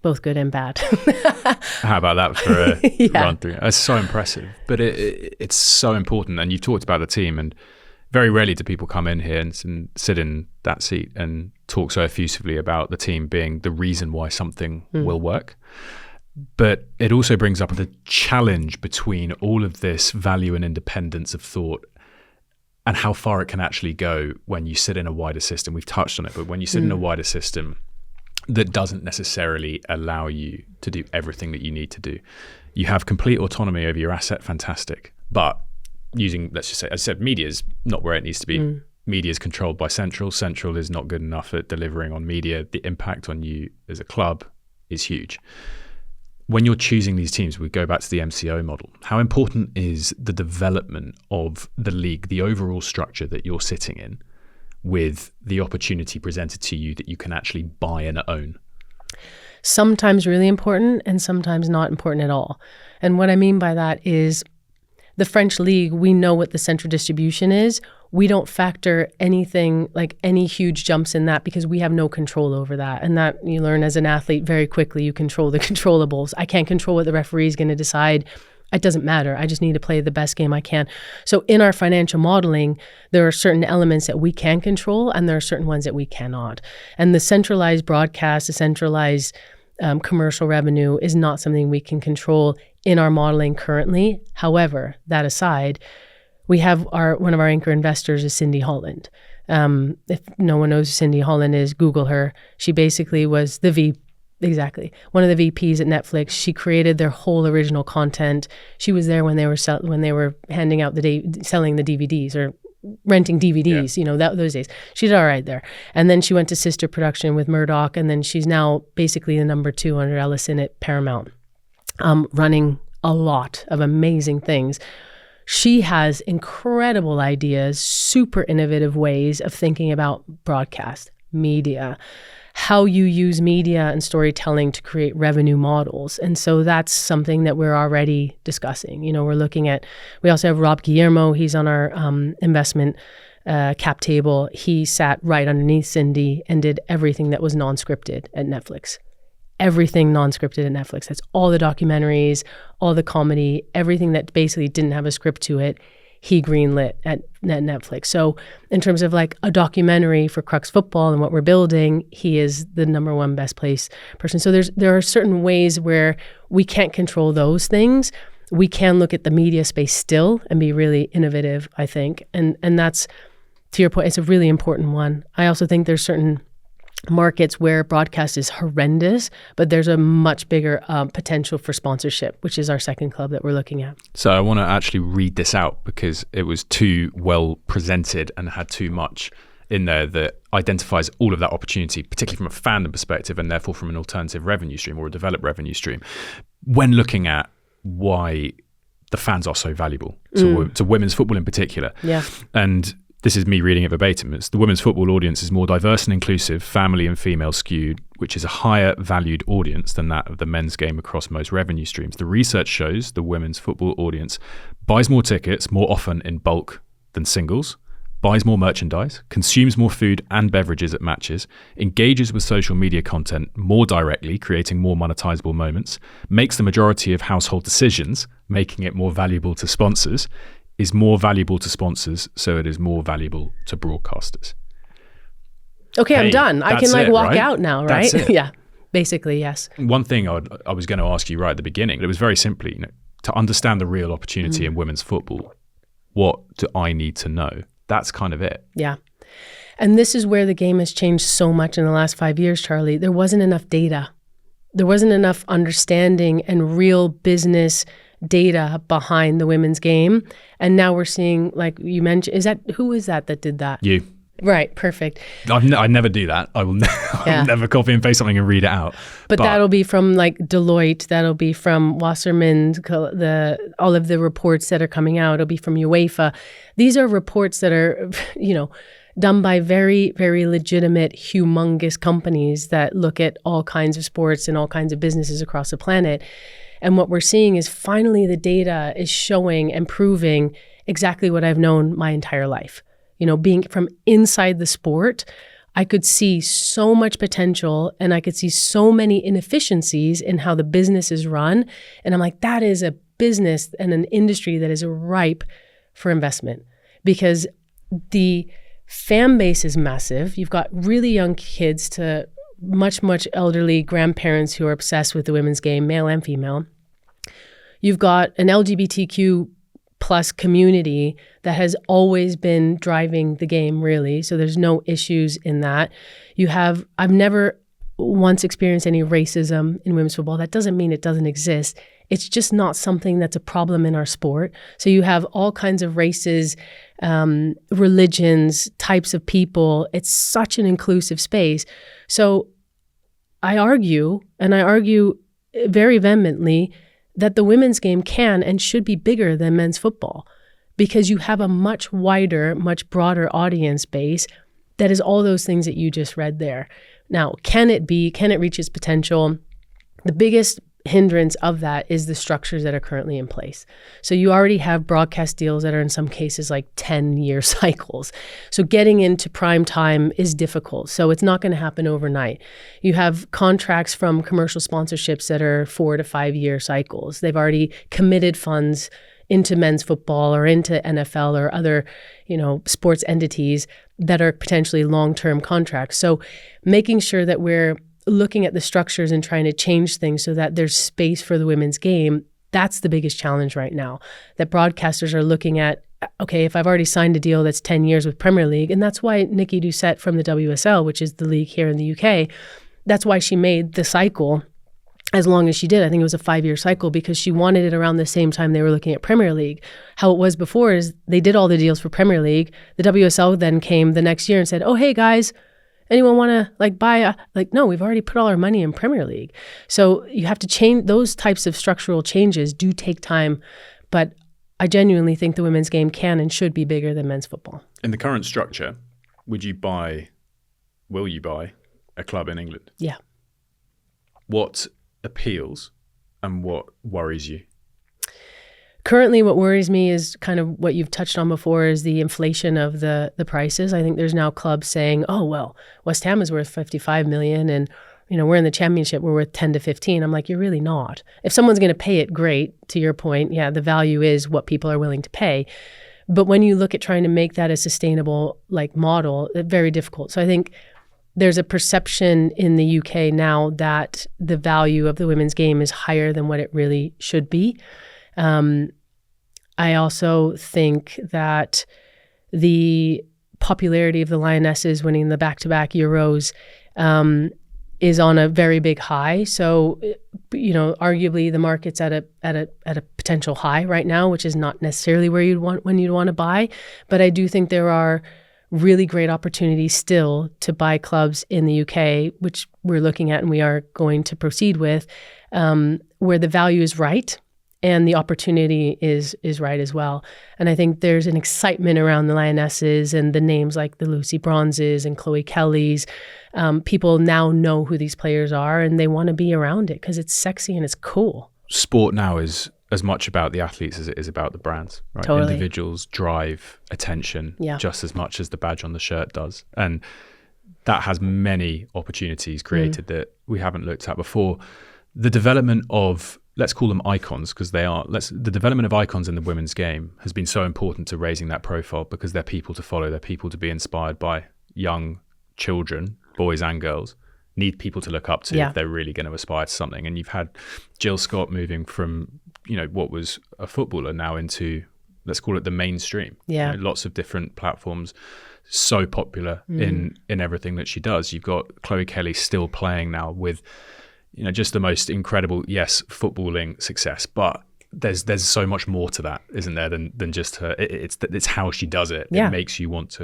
both good and bad. How about that for a run through? It's so impressive, but it's so important. And you've talked about the team, and very rarely do people come in here and sit in that seat and talk so effusively about the team being the reason why something will work. But it also brings up the challenge between all of this value and independence of thought and how far it can actually go when you sit in a wider system. We've touched on it, but when you sit in a wider system that doesn't necessarily allow you to do everything that you need to do. You have complete autonomy over your asset, fantastic. But using, let's just say, as I said, media is not where it needs to be. Media is controlled by Central. Central is not good enough at delivering on media. The impact on you as a club is huge. When you're choosing these teams, we go back to the MCO model. How important is the development of the league, the overall structure that you're sitting in, with the opportunity presented to you that you can actually buy and own? Sometimes really important and sometimes not important at all. And what I mean by that is the French league, we know what the central distribution is. We don't factor anything like any huge jumps in that because we have no control over that. And that you learn as an athlete very quickly. You control the controllables. I can't control what the referee is going to decide. It doesn't matter. I just need to play the best game I can. So in our financial modeling, there are certain elements that we can control and there are certain ones that we cannot. And the centralized broadcast, the centralized commercial revenue is not something we can control in our modeling currently. However, that aside, we have one of our anchor investors is Cindy Holland. If no one knows who Cindy Holland is, Google her. She basically was one of the VPs at Netflix. She created their whole original content. She was there when they were handing out selling the DVDs or renting DVDs, those days. She did all right there. And then she went to sister production with Murdoch, and then she's now basically the number 2 under Ellison at Paramount, running a lot of amazing things. She has incredible ideas, super innovative ways of thinking about broadcast, media, how you use media and storytelling to create revenue models. And so that's something that we're already discussing. We also have Rob Guillermo. He's on our investment cap table. He sat right underneath Cindy and did everything that was non-scripted at Netflix. Everything non-scripted at Netflix. That's all the documentaries, all the comedy, everything that basically didn't have a script to it, he greenlit at Netflix. So in terms of like a documentary for Crux Football and what we're building, he is the number 1 best place person. So there are certain ways where we can't control those things. We can look at the media space still and be really innovative, I think. And that's, to your point, it's a really important one. I also think there's certain markets where broadcast is horrendous, but there's a much bigger potential for sponsorship, which is our second club that we're looking at. So I want to actually read this out because it was too well presented and had too much in there that identifies all of that opportunity, particularly from a fandom perspective and therefore from an alternative revenue stream or a developed revenue stream. When looking at why the fans are so valuable to women's football in particular. Yeah. And this is me reading it verbatim. It's the women's football audience is more diverse and inclusive, family and female skewed, which is a higher valued audience than that of the men's game across most revenue streams. The research shows the women's football audience buys more tickets more often in bulk than singles, buys more merchandise, consumes more food and beverages at matches, engages with social media content more directly, creating more monetizable moments, makes the majority of household decisions, making it more valuable to sponsors, is more valuable to sponsors, so it is more valuable to broadcasters. Okay, I'm done. I can walk right? out now, right? That's it. Yeah, basically, yes. One thing I was going to ask you right at the beginning, it was very simply, to understand the real opportunity in women's football, what do I need to know? That's kind of it. Yeah. And this is where the game has changed so much in the last 5 years, Charlie. There wasn't enough data. There wasn't enough understanding and real business data behind the women's game. And now we're seeing, like you mentioned, who is that did that? You. Right, perfect. I never do that. I will never copy and paste something and read it out. But that'll be from like Deloitte, that'll be from Wasserman, all of the reports that are coming out, it'll be from UEFA. These are reports that are, done by very, very legitimate, humongous companies that look at all kinds of sports and all kinds of businesses across the planet. And what we're seeing is finally the data is showing and proving exactly what I've known my entire life. Being from inside the sport, I could see so much potential and I could see so many inefficiencies in how the business is run. And I'm like, that is a business and an industry that is ripe for investment because the fan base is massive. You've got really young kids to much, much elderly grandparents who are obsessed with the women's game, male and female. You've got an LGBTQ plus community that has always been driving the game, really. So there's no issues in that. I've never once experienced any racism in women's football. That doesn't mean it doesn't exist. It's just not something that's a problem in our sport. So you have all kinds of races, religions, types of people. It's such an inclusive space. So I argue very vehemently that the women's game can and should be bigger than men's football because you have a much wider, much broader audience base that is all those things that you just read there. Now, can it reach its potential? The biggest hindrance of that is the structures that are currently in place. So you already have broadcast deals that are in some cases like 10-year cycles. So getting into prime time is difficult. So it's not going to happen overnight. You have contracts from commercial sponsorships that are 4 to 5 year cycles. They've already committed funds into men's football or into NFL or other, sports entities that are potentially long-term contracts. So making sure that we're looking at the structures and trying to change things so that there's space for the women's game, that's the biggest challenge right now. That broadcasters are looking at, okay, if I've already signed a deal that's 10 years with Premier League, and that's why Nikki Doucette from the WSL, which is the league here in the UK, that's why she made the cycle as long as she did. I think it was a 5-year cycle because she wanted it around the same time they were looking at Premier League. How it was before is they did all the deals for Premier League. The WSL then came the next year and said, oh, hey guys, anyone want to buy no, we've already put all our money in Premier League. So you have to change. Those types of structural changes do take time, but I genuinely think the women's game can and should be bigger than men's football. In the current structure, will you buy a club in England? Yeah. What appeals and what worries you? Currently, what worries me is kind of what you've touched on before is the inflation of the prices. I think there's now clubs saying, oh, well, West Ham is worth 55 million and, we're in the championship, we're worth 10 to 15. I'm like, you're really not. If someone's going to pay it, great. To your point, yeah, the value is what people are willing to pay. But when you look at trying to make that a sustainable model, it's very difficult. So I think there's a perception in the UK now that the value of the women's game is higher than what it really should be. I also think that the popularity of the Lionesses winning the back-to-back Euros is on a very big high. So, arguably the market's at a potential high right now, which is not necessarily where you'd want to buy. But I do think there are really great opportunities still to buy clubs in the UK, which we're looking at and we are going to proceed with, where the value is right and the opportunity is right as well. And I think there's an excitement around the Lionesses and the names like the Lucy Bronzes and Chloe Kellys. People now know who these players are and they want to be around it because it's sexy and it's cool. Sport now is as much about the athletes as it is about the brands, right? Totally. Individuals drive attention just as much as the badge on the shirt does. And that has many opportunities created that we haven't looked at before. The development of, let's call them icons, because they are, the development of icons in the women's game has been so important to raising that profile because they're people to follow, they're people to be inspired by. Young children, boys and girls, need people to look up to if they're really going to aspire to something. And you've had Jill Scott moving from, what was a footballer now into, let's call it the mainstream. Yeah. Lots of different platforms, so popular in everything that she does. You've got Chloe Kelly still playing now with, just the most incredible, footballing success. But there's so much more to that, isn't there, than just her. It's how she does it. Yeah. It makes you want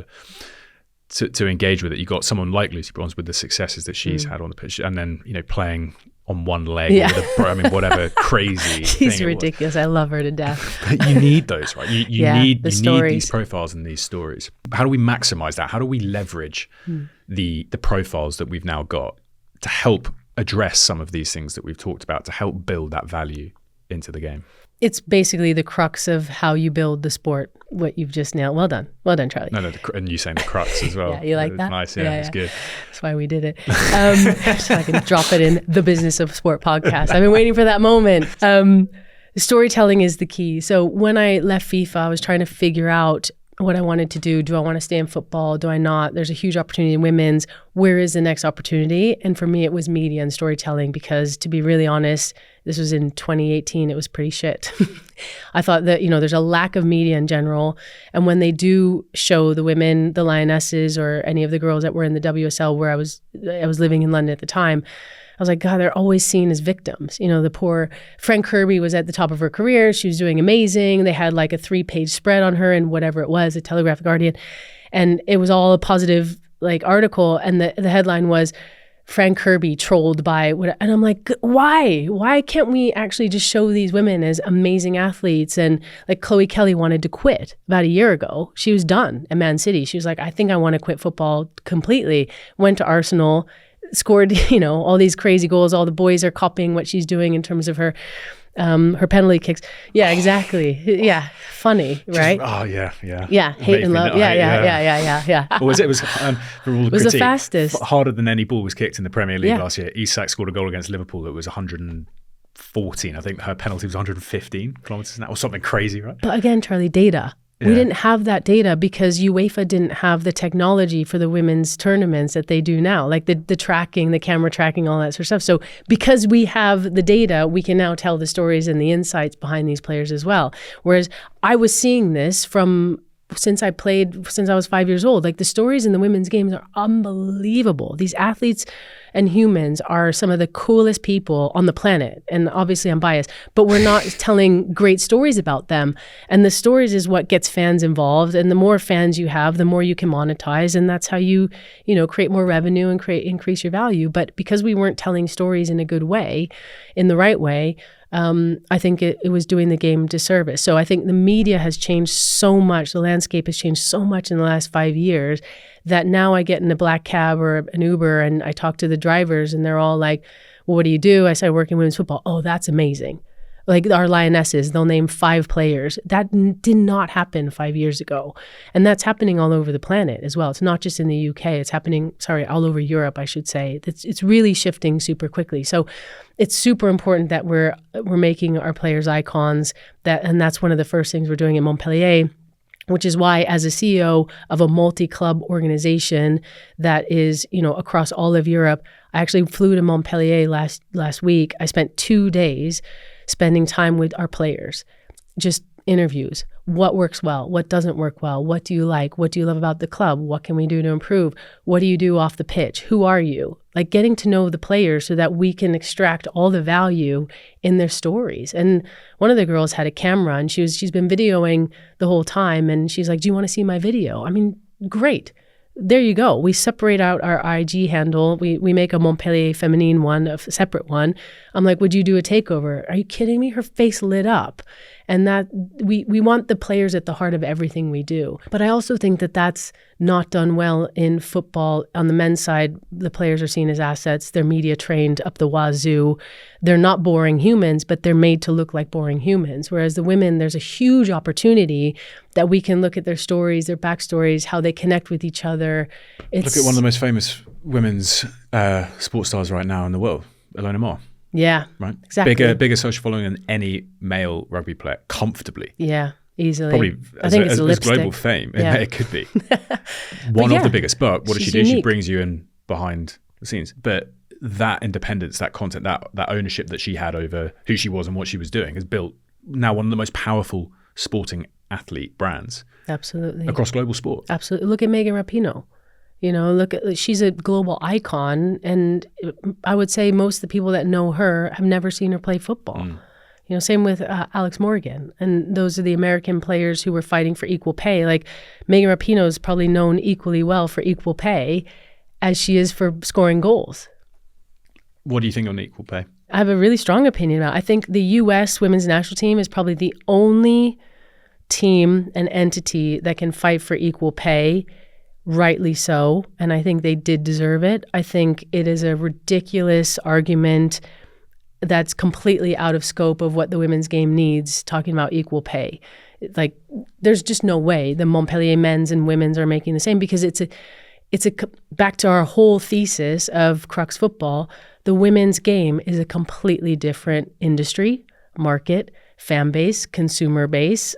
to engage with it. You got someone like Lucy Bronze with the successes that she's had on the pitch, and then playing on one leg. With whatever crazy. She's ridiculous. I love her to death. But you need those, right? You need stories. These profiles and these stories. How do we maximize that? How do we leverage the profiles that we've now got to help address some of these things that we've talked about, to help build that value into the game? It's basically the crux of how you build the sport, what you've just nailed. Well done, Charlie. No, and you saying the crux as well. Yeah, you like that? Nice, yeah, it's good. That's why we did it. So I can drop it in the Business of Sport podcast. I've been waiting for that moment. Storytelling is the key. So when I left FIFA, I was trying to figure out what I wanted to do. Do I want to stay in football? Do I not? There's a huge opportunity in women's. Where is the next opportunity? And for me, it was media and storytelling, because to be really honest, this was in 2018. It was pretty shit. I thought that, there's a lack of media in general. And when they do show the women, the Lionesses, or any of the girls that were in the WSL where I was living in London at the time, I was like, God, they're always seen as victims. The poor Frank Kirby was at the top of her career. She was doing amazing. They had like a 3-page spread on her and whatever it was, the Telegraph, Guardian. And it was all a positive article. And the headline was Frank Kirby trolled by what, and I'm like, why? Why can't we actually just show these women as amazing athletes? And like Chloe Kelly wanted to quit about a year ago. She was done at Man City. She was like, I think I want to quit football completely. Went to Arsenal, scored, all these crazy goals. All the boys are copying what she's doing in terms of her penalty kicks. Yeah, exactly. Yeah. Funny, right? Yeah. Hate and love. Yeah. It was for all the critique, the fastest. Harder than any ball was kicked in the Premier League last year. Isak scored a goal against Liverpool that was 114. I think her penalty was 115 kilometers an hour or something crazy, right? But again, Charlie, data. We didn't have that data because UEFA didn't have the technology for the women's tournaments that they do now, like the tracking, the camera tracking, all that sort of stuff. So because we have the data, we can now tell the stories and the insights behind these players as well. Whereas I was seeing this since I was 5 years old. Like the stories in the women's games are unbelievable. These athletes and humans are some of the coolest people on the planet. And obviously I'm biased, but we're not telling great stories about them. And the stories is what gets fans involved. And the more fans you have, the more you can monetize. And that's how you create more revenue and increase your value. But because we weren't telling stories in a good way, in the right way, I think it was doing the game disservice. So I think the media has changed so much. The landscape has changed so much in the last 5 years that now I get in a black cab or an Uber and I talk to the drivers and they're all like, well, what do you do? I said, I work in women's football. Oh, that's amazing. Like our Lionesses, they'll name 5 players. That did not happen 5 years ago. And that's happening all over the planet as well. It's not just in the UK. It's happening, all over Europe, I should say. It's really shifting super quickly. So it's super important that we're making our players icons. And that's one of the first things we're doing at Montpellier, which is why as a CEO of a multi-club organization that is, across all of Europe, I actually flew to Montpellier last week. I spent 2 days spending time with our players, just interviews. What works well? What doesn't work well? What do you like? What do you love about the club? What can we do to improve? What do you do off the pitch? Who are you? Like getting to know the players so that we can extract all the value in their stories. And one of the girls had a camera and she's been videoing the whole time. And she's like, do you want to see my video? I mean, great. There you go. We separate out our IG handle. We make a Montpellier Feminine one, a separate one. I'm like, would you do a takeover? Are you kidding me? Her face lit up. And that we want the players at the heart of everything we do. But I also think that that's not done well in football. On the men's side, the players are seen as assets. They're media trained up the wazoo. They're not boring humans, but they're made to look like boring humans. Whereas the women, there's a huge opportunity that we can look at their stories, their backstories, how they connect with each other. Look at one of the most famous women's sports stars right now in the world, Ilona Moore. Yeah, right. Exactly. Bigger social following than any male rugby player, comfortably. Yeah, easily. Probably as global fame, yeah. It could be. One of the biggest. But what does she do? Unique. She brings you in behind the scenes. But that independence, that content, that ownership that she had over who she was and what she was doing has built now one of the most powerful sporting athlete brands. Absolutely. Across global sport. Absolutely. Look at Megan Rapinoe. She's a global icon, and I would say most of the people that know her have never seen her play football. Same with Alex Morgan. And those are the American players who were fighting for equal pay. Like Megan Rapinoe is probably known equally well for equal pay as she is for scoring goals. What do you think on equal pay? I have a really strong opinion about it. I think the U.S. women's national team is probably the only team and entity that can fight for equal pay, rightly so. And I think they did deserve it. I think it is a ridiculous argument that's completely out of scope of what the women's game needs, talking about equal pay. Like, there's just no way the Montpellier men's and women's are making the same, because it's a back to our whole thesis of Crux Football. The women's game is a completely different industry, market, fan base, consumer base,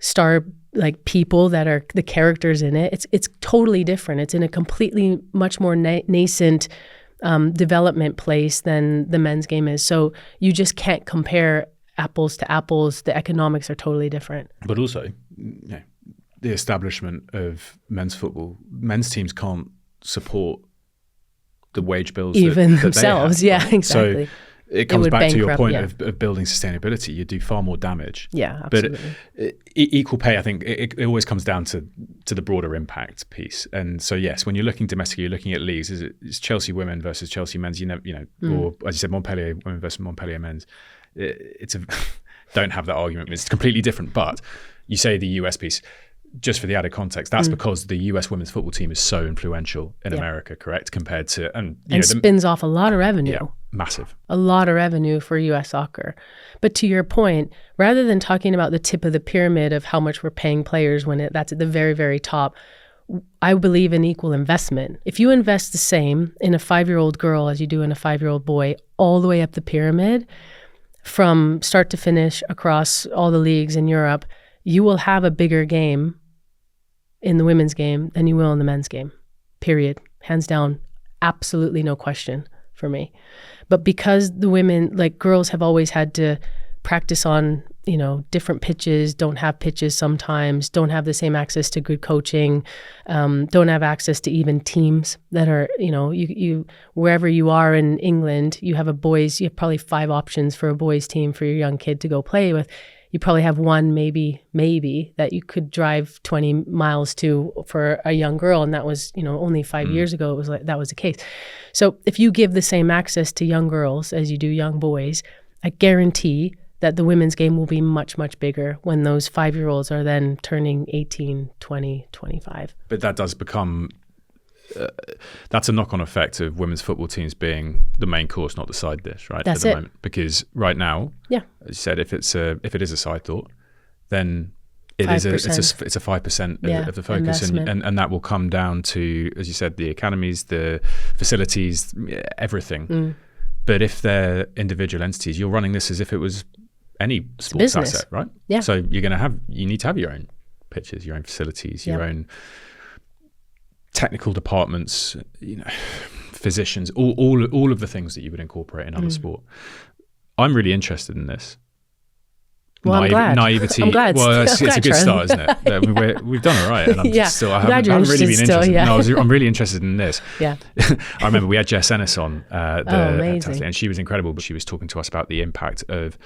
star like people that are the characters in it. It's totally different. It's in a completely much more nascent development place than the men's game is. So you just can't compare apples to apples. The economics are totally different. But also, the establishment of men's football, men's teams can't support the wage bills even that themselves. They have, yeah, exactly. So it comes back to your point yeah. of building sustainability. You do far more damage. Yeah, absolutely. But equal pay, I think it always comes down to the broader impact piece. And so, yes, when you're looking domestically, you're looking at leagues. It's Chelsea women versus Chelsea men's. Or as you said, Montpellier women versus Montpellier men's. Don't have that argument. It's completely different. But you say the US piece. Just for the added context, that's because the US women's football team is so influential in America, correct? Compared to and spins off a lot of revenue. Yeah, massive. A lot of revenue for US soccer. But to your point, rather than talking about the tip of the pyramid of how much we're paying players when that's at the very, very top, I believe in equal investment. If you invest the same in a 5-year-old girl as you do in a 5-year-old boy, all the way up the pyramid, from start to finish across all the leagues in Europe, you will have a bigger game in the women's game than you will in the men's game, period. Hands down, absolutely no question for me. But because the women, like girls, have always had to practice on, different pitches, don't have pitches sometimes, don't have the same access to good coaching, don't have access to even teams that are, you wherever you are in England, you have you have probably 5 options for a boys team for your young kid to go play with. You probably have one, maybe that you could drive 20 miles to for a young girl. And that was, only 5 years ago, it was like, that was the case. So if you give the same access to young girls as you do young boys, I guarantee that the women's game will be much, much bigger when those 5-year-olds are then turning 18, 20, 25. But that does become, that's a knock-on effect of women's football teams being the main course, not the side dish, right? That's at the it. moment. Because right now, yeah, as you said, if it is a side thought, then it's a 5% of the focus, and that will come down to, as you said, the academies, the facilities, everything. But if they're individual entities, you're running this as if it was any sports asset, right? Yeah. So you need to have your own pitches, your own facilities, your own technical departments, physicians, all of the things that you would incorporate in other sport. I'm really interested in this. Well, I'm glad. Naivety. I'm glad. Well, it's a good start, isn't it? We've done all right. And I'm I haven't really been interested. Yeah. No, I'm really interested in this. Yeah. I remember we had Jess Ennis on, amazing. and she was incredible, but she was talking to us about the impact of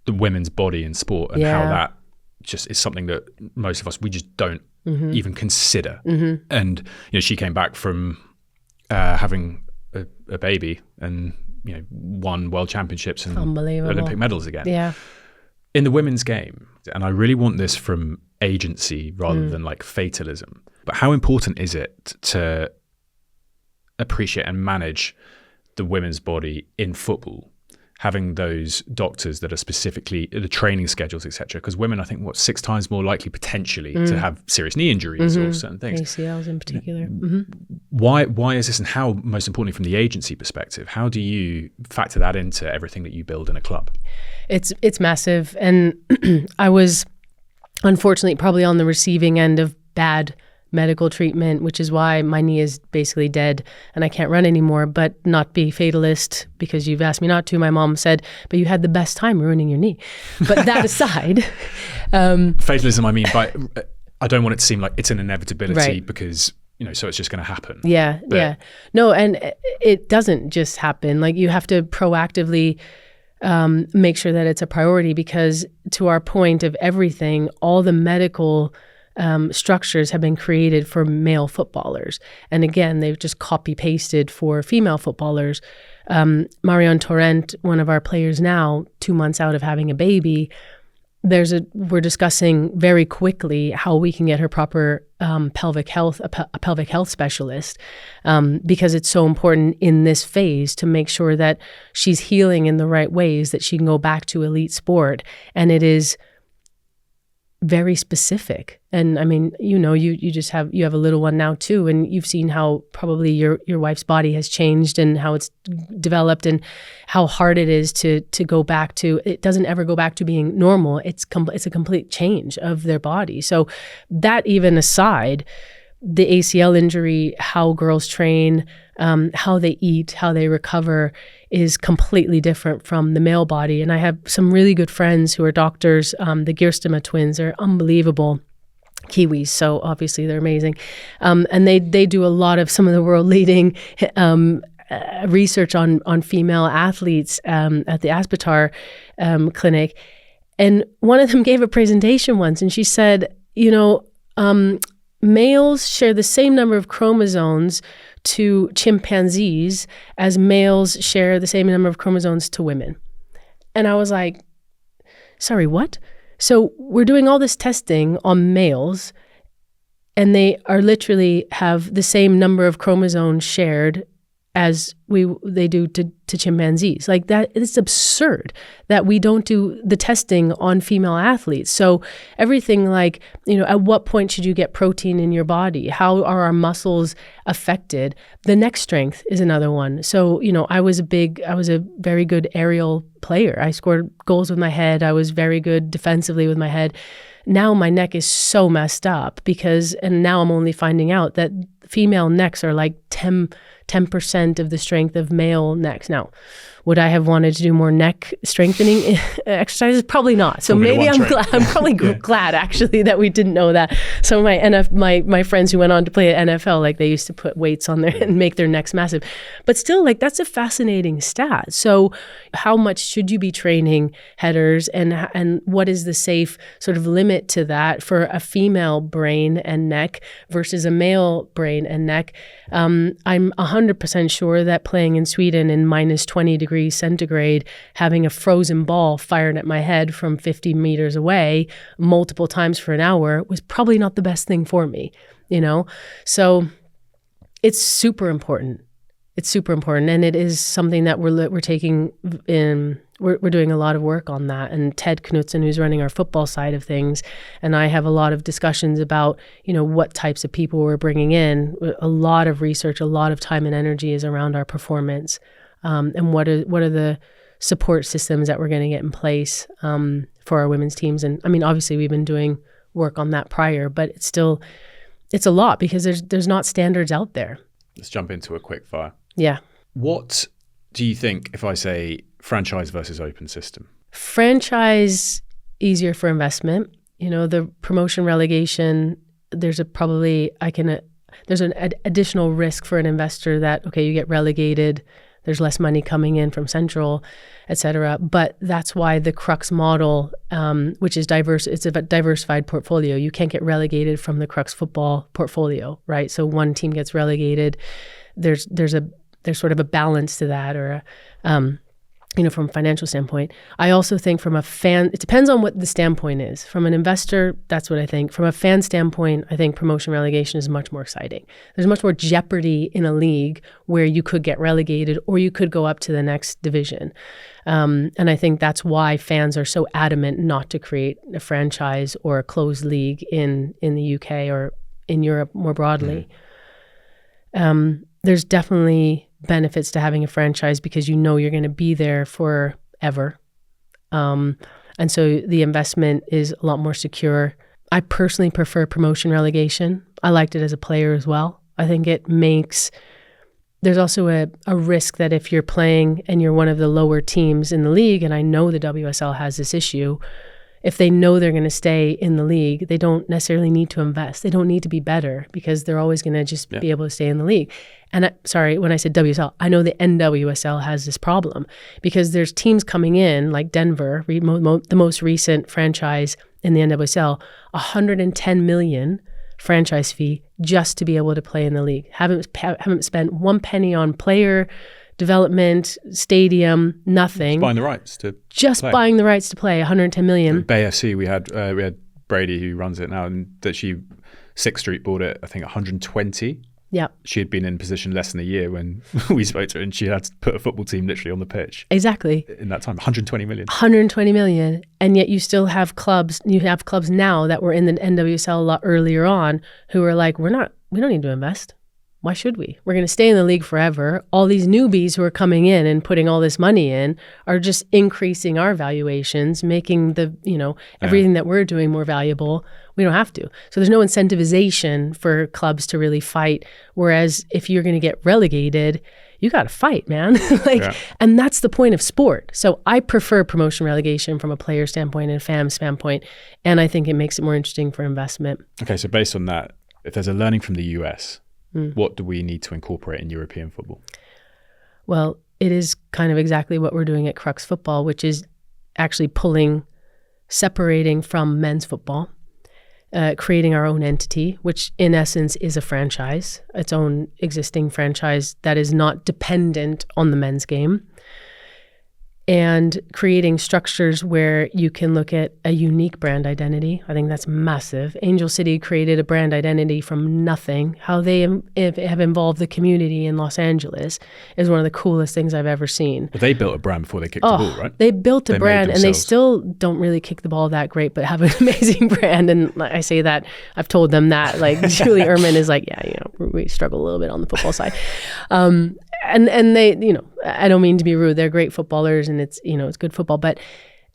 the women's body in sport and how that just is something that most of us, we just don't even consider. And, she came back from having a baby and, won world championships and Olympic medals again. Yeah. In the women's game, and I really want this from agency rather than like fatalism, but how important is it to appreciate and manage the women's body in football, having those doctors that are specifically the training schedules, etc.? Because women, I think, 6 times more likely potentially to have serious knee injuries or certain things. ACLs in particular. Why is this, and how, most importantly, from the agency perspective, how do you factor that into everything that you build in a club? It's massive. And I was unfortunately probably on the receiving end of bad medical treatment, which is why my knee is basically dead and I can't run anymore, but not be fatalist because you've asked me not to. My mom said, but you had the best time ruining your knee. But that aside. Fatalism, I mean, but I don't want it to seem like it's an inevitability because, so it's just going to happen. Yeah. No, and it doesn't just happen. Like you have to proactively make sure that it's a priority, because to our point of everything, all the medical structures have been created for male footballers. And again, they've just copy pasted for female footballers. Marion Torrent, one of our players now, 2 months out of having a baby, we're discussing very quickly how we can get her proper pelvic health, a pelvic health specialist, because it's so important in this phase to make sure that she's healing in the right ways, that she can go back to elite sport. And it is very specific. And I mean, you just have a little one now too, and you've seen how probably your wife's body has changed and how it's developed and how hard it is to go back to. It doesn't ever go back to being normal. It's a complete change of their body. So that even aside, the ACL injury, how girls train, how they eat, how they recover is completely different from the male body. And I have some really good friends who are doctors. The Gierstema twins are unbelievable Kiwis, so obviously they're amazing. And they do a lot of some of the world leading research on female athletes at the Aspetar clinic. And one of them gave a presentation once, and she said, males share the same number of chromosomes to chimpanzees as males share the same number of chromosomes to women. And I was like, sorry, what? So we're doing all this testing on males, and they are literally have the same number of chromosomes shared as they do to chimpanzees. Like that, it's absurd that we don't do the testing on female athletes. So everything like, at what point should you get protein in your body? How are our muscles affected? The neck strength is another one. So, I was a very good aerial player. I scored goals with my head. I was very good defensively with my head. Now my neck is so messed up and now I'm only finding out that female necks are like 10% of the strength of male necks. Now, would I have wanted to do more neck strengthening exercises? Probably not. So maybe I'm glad. I'm probably glad actually that we didn't know that. Some of my friends who went on to play at NFL, like they used to put weights on there and make their necks massive. But still, like that's a fascinating stat. So how much should you be training headers, and what is the safe sort of limit to that for a female brain and neck versus a male brain and neck? I'm 100% sure that playing in Sweden in minus 20 degrees centigrade, having a frozen ball fired at my head from 50 meters away multiple times for an hour was probably not the best thing for me, So it's super important. It's super important. And it is something that we're taking in. We're doing a lot of work on that. And Ted Knutson, who's running our football side of things, and I have a lot of discussions about, what types of people we're bringing in. A lot of research, a lot of time and energy is around our performance. And what are the support systems that we're going to get in place for our women's teams. And I mean, obviously we've been doing work on that prior, but it's a lot because there's not standards out there. Let's jump into a quick fire. Yeah. What do you think if I say franchise versus open system? Franchise, easier for investment. The promotion relegation, there's an additional risk for an investor that, okay, you get relegated, there's less money coming in from central, et cetera. But that's why the Crux model, which is diverse, it's a diversified portfolio. You can't get relegated from the Crux Football portfolio, right? So one team gets relegated. There's sort of a balance to that, or from a financial standpoint. I also think from a fan, it depends on what the standpoint is. From an investor, that's what I think. From a fan standpoint, I think promotion relegation is much more exciting. There's much more jeopardy in a league where you could get relegated or you could go up to the next division. And I think that's why fans are so adamant not to create a franchise or a closed league in the UK or in Europe more broadly. There's definitely benefits to having a franchise because you're going to be there forever. And so the investment is a lot more secure. I personally prefer promotion relegation. I liked it as a player as well. I think there's also a risk that if you're playing and you're one of the lower teams in the league, and I know the WSL has this issue, if they know they're going to stay in the league, they don't necessarily need to invest. They don't need to be better because they're always going to just be able to stay in the league. And sorry, when I said WSL, I know the NWSL has this problem because there's teams coming in like Denver, the most recent franchise in the NWSL, $110 million franchise fee just to be able to play in the league. Haven't spent one penny on player development, stadium, nothing. Just buying the rights to play. Buying the rights to play, $110 million. Bay FC, we had Brady who runs it now, and that Sixth Street bought it, I think 120. Yeah. She had been in position less than a year when we spoke to her, and she had to put a football team literally on the pitch. Exactly. In that time, 120 million. 120 million. And yet you still have clubs, now that were in the NWSL a lot earlier on who are like, we don't need to invest. Why should we? We're going to stay in the league forever. All these newbies who are coming in and putting all this money in are just increasing our valuations, making everything that we're doing more valuable. We don't have to. So there's no incentivization for clubs to really fight. Whereas if you're going to get relegated, you got to fight, man. And that's the point of sport. So I prefer promotion relegation from a player standpoint and a fan standpoint. And I think it makes it more interesting for investment. Okay, so based on that, if there's a learning from the US, what do we need to incorporate in European football? Well, it is kind of exactly what we're doing at Crux Football, which is actually separating from men's football, creating our own entity, which in essence is a franchise, its own existing franchise that is not dependent on the men's game, and creating structures where you can look at a unique brand identity. I think that's massive. Angel City created a brand identity from nothing. How they have involved the community in Los Angeles is one of the coolest things I've ever seen. But they built a brand before they kicked the ball, right? They built a brand, and they still don't really kick the ball that great, but have an amazing brand. And I say that, I've told them that. Like Julie Ehrman is like, we struggle a little bit on the football side. And they, I don't mean to be rude. They're great footballers, and it's good football, but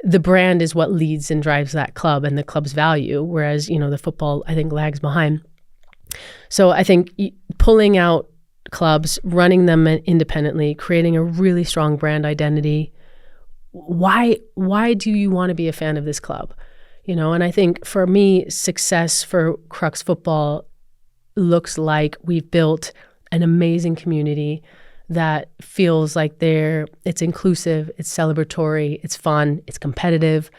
the brand is what leads and drives that club and the club's value. Whereas, the football, I think, lags behind. So I think pulling out clubs, running them independently, creating a really strong brand identity. Why do you want to be a fan of this club? And I think for me, success for Crux Football looks like we've built an amazing community that feels like it's inclusive, it's celebratory, it's fun, it's competitive,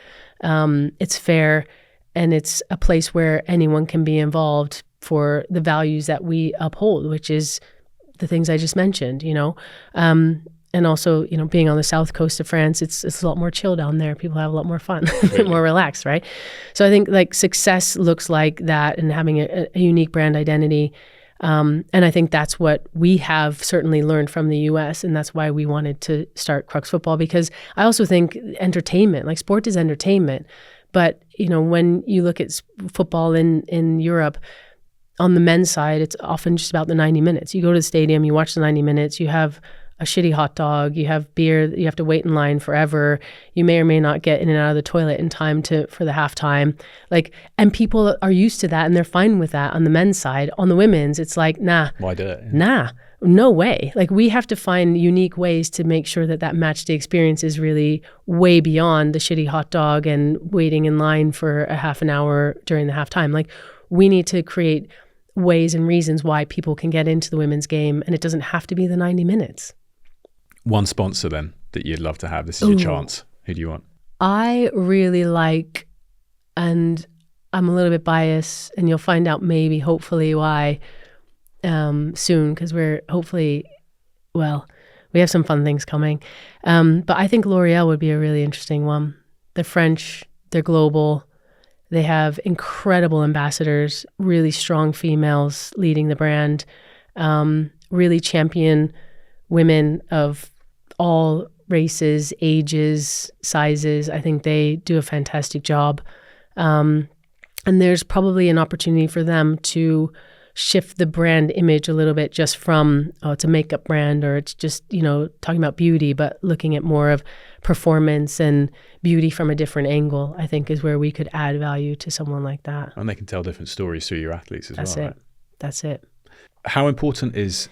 it's fair, and it's a place where anyone can be involved for the values that we uphold, which is the things I just mentioned, and also, being on the south coast of France, it's a lot more chill down there. People have a lot more fun, more relaxed, right? So I think like success looks like that, and having a unique brand identity. And I think that's what we have certainly learned from the US, and that's why we wanted to start Crux Football, because I also think entertainment, like sport is entertainment. But, when you look at football in Europe, on the men's side, it's often just about the 90 minutes. You go to the stadium, you watch the 90 minutes, you have a shitty hot dog, you have beer, you have to wait in line forever. You may or may not get in and out of the toilet in time for the halftime. And people are used to that, and they're fine with that on the men's side. On the women's, it's like, nah. Why do it? Nah, no way. We have to find unique ways to make sure that match day experience is really way beyond the shitty hot dog and waiting in line for a half an hour during the halftime. We need to create ways and reasons why people can get into the women's game, and it doesn't have to be the 90 minutes. One sponsor then that you'd love to have. This is your chance. Who do you want? I really like, and I'm a little bit biased, and you'll find out maybe, hopefully, why soon, because we're hopefully, we have some fun things coming. But I think L'Oreal would be a really interesting one. They're French, they're global, they have incredible ambassadors, really strong females leading the brand, really champion women of all races, ages, sizes. I think they do a fantastic job. And there's probably an opportunity for them to shift the brand image a little bit, just from, it's a makeup brand, or it's just, talking about beauty, but looking at more of performance and beauty from a different angle, I think is where we could add value to someone like that. And they can tell different stories through your athletes as well. That's it. How important is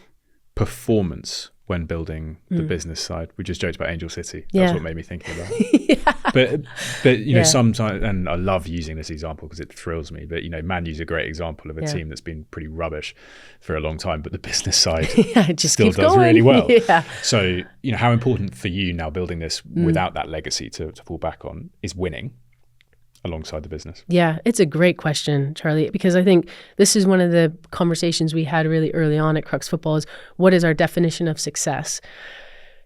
performance when building the business side. We just joked about Angel City. Yeah. That's what made me think of that. But you know, sometimes, and I love using this example because it thrills me, but you know, Man U's a great example of a team that's been pretty rubbish for a long time, but the business side it just still keeps does going. really well. Yeah. So, you know, how important for you now building this without that legacy to fall back on is winning alongside the business? Yeah, it's a great question, Charlie, because I think this is one of the conversations we had really early on at Crux Football is what is our definition of success?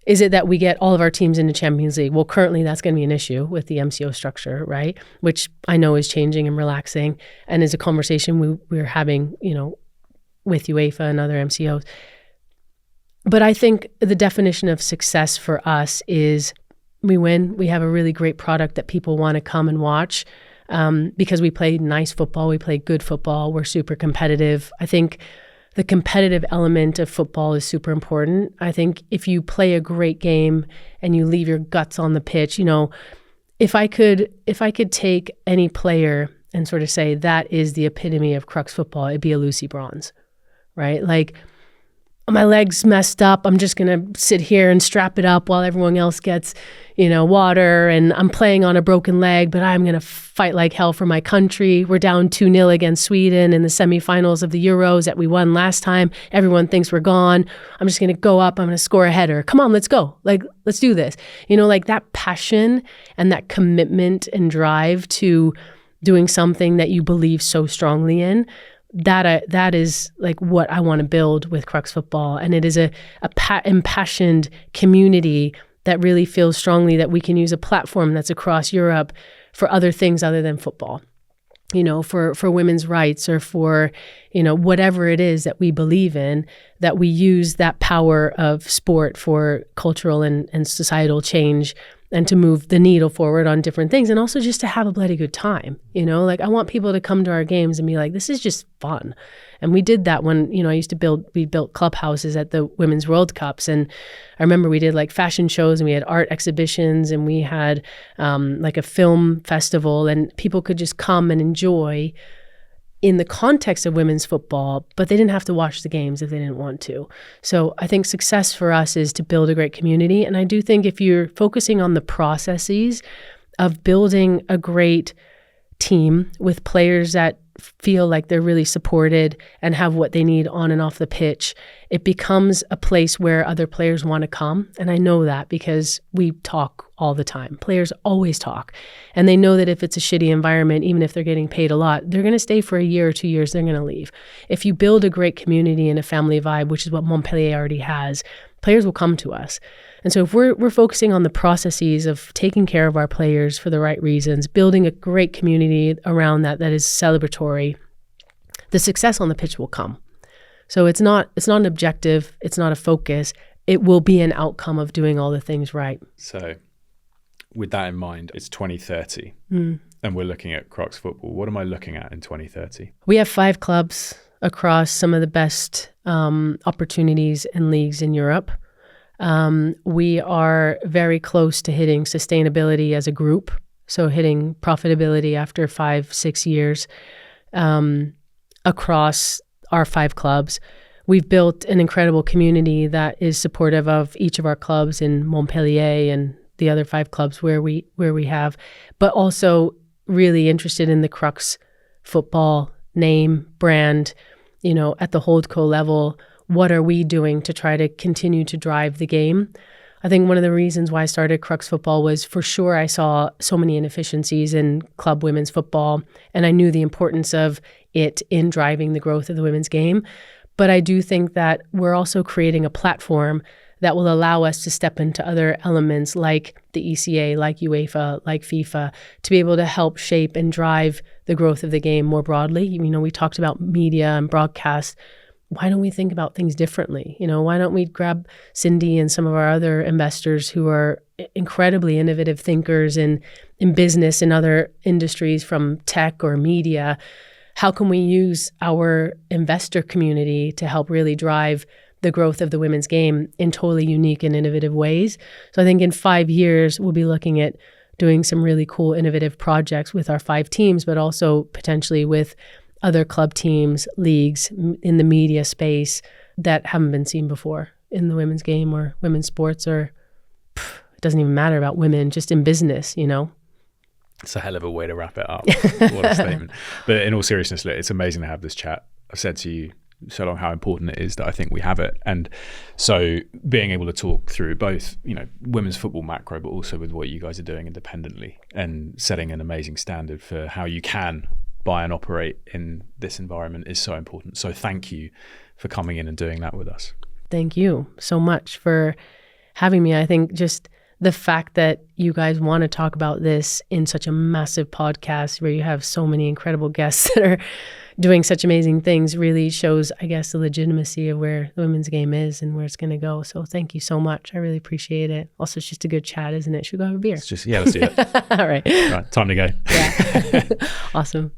Is it that we get all of our teams into Champions League? Well, currently that's going to be an issue with the MCO structure, right? Which I know is changing and relaxing and is a conversation we're having, you know, with UEFA and other MCOs. But I think the definition of success for us is we win. We have a really great product that people want to come and watch because we play nice football. We play good football. We're super competitive. I think the competitive element of football is super important. I think if you play a great game and you leave your guts on the pitch, you know, if I could take any player and sort of say that is the epitome of Crux Football, it'd be a Lucy Bronze, right? Like, my leg's messed up. I'm just going to sit here and strap it up while everyone else gets, you know, water. And I'm playing on a broken leg, but I'm going to fight like hell for my country. We're down 2-0 against Sweden in the semifinals of the Euros that we won last time. Everyone thinks we're gone. I'm just going to go up. I'm going to score a header. Come on, let's go. Like, let's do this. You know, like that passion and that commitment and drive to doing something that you believe so strongly in. That is like what I want to build with Crux Football. And it is a impassioned community that really feels strongly that we can use a platform that's across Europe for other things other than football, you know, for women's rights or for, you know, whatever it is that we believe in, that we use that power of sport for cultural and societal change and to move the needle forward on different things, and also just to have a bloody good time. You know, like I want people to come to our games and be like, this is just fun. And we did that when, you know, we built clubhouses at the Women's World Cups. And I remember we did like fashion shows and we had art exhibitions and we had like a film festival, and people could just come and enjoy in the context of women's football, but they didn't have to watch the games if they didn't want to. So I think success for us is to build a great community. And I do think if you're focusing on the processes of building a great team with players that feel like they're really supported and have what they need on and off the pitch, it becomes a place where other players want to come. And I know that because we talk all the time. Players always talk. And they know that if it's a shitty environment, even if they're getting paid a lot, they're going to stay for a year or 2 years, they're going to leave. If you build a great community and a family vibe, which is what Montpellier already has, players will come to us. And so if we're focusing on the processes of taking care of our players for the right reasons, building a great community around that is celebratory, the success on the pitch will come. So it's not an objective, it's not a focus, it will be an outcome of doing all the things right. So with that in mind, it's 2030 and we're looking at Crux Football. What am I looking at in 2030? We have 5 clubs across some of the best opportunities and leagues in Europe. We are very close to hitting sustainability as a group, so hitting profitability after 5-6 years across our 5 clubs. We've built an incredible community that is supportive of each of our clubs in Montpellier and the other 5 clubs where we have, but also really interested in the Crux Football name, brand, you know, at the holdco level. What are we doing to try to continue to drive the game? I think one of the reasons why I started Crux Football was, for sure, I saw so many inefficiencies in club women's football, and I knew the importance of it in driving the growth of the women's game. But I do think that we're also creating a platform that will allow us to step into other elements like the ECA, like UEFA, like FIFA, to be able to help shape and drive the growth of the game more broadly. You know, we talked about media and broadcast. Why don't we think about things differently? You know, why don't we grab Cindy and some of our other investors who are incredibly innovative thinkers in business and other industries from tech or media? How can we use our investor community to help really drive the growth of the women's game in totally unique and innovative ways? So I think in 5 years, we'll be looking at doing some really cool, innovative projects with our 5 teams, but also potentially with other club teams, leagues in the media space that haven't been seen before. in the women's game or women's sports, or it doesn't even matter about women, just in business, you know? It's a hell of a way to wrap it up. What a statement. But in all seriousness, look, it's amazing to have this chat. I've said to you so long how important it is that I think we have it. And so being able to talk through both, you know, women's football macro, but also with what you guys are doing independently and setting an amazing standard for how you can buy and operate in this environment is so important. So thank you for coming in and doing that with us. Thank you so much for having me. I think just the fact that you guys want to talk about this in such a massive podcast where you have so many incredible guests that are doing such amazing things really shows, I guess, the legitimacy of where the women's game is and where it's going to go. So thank you so much. I really appreciate it. Also, it's just a good chat, isn't it? Should we go have a beer? It's just, yeah, let's do it. All right. Right, time to go. Yeah. Awesome.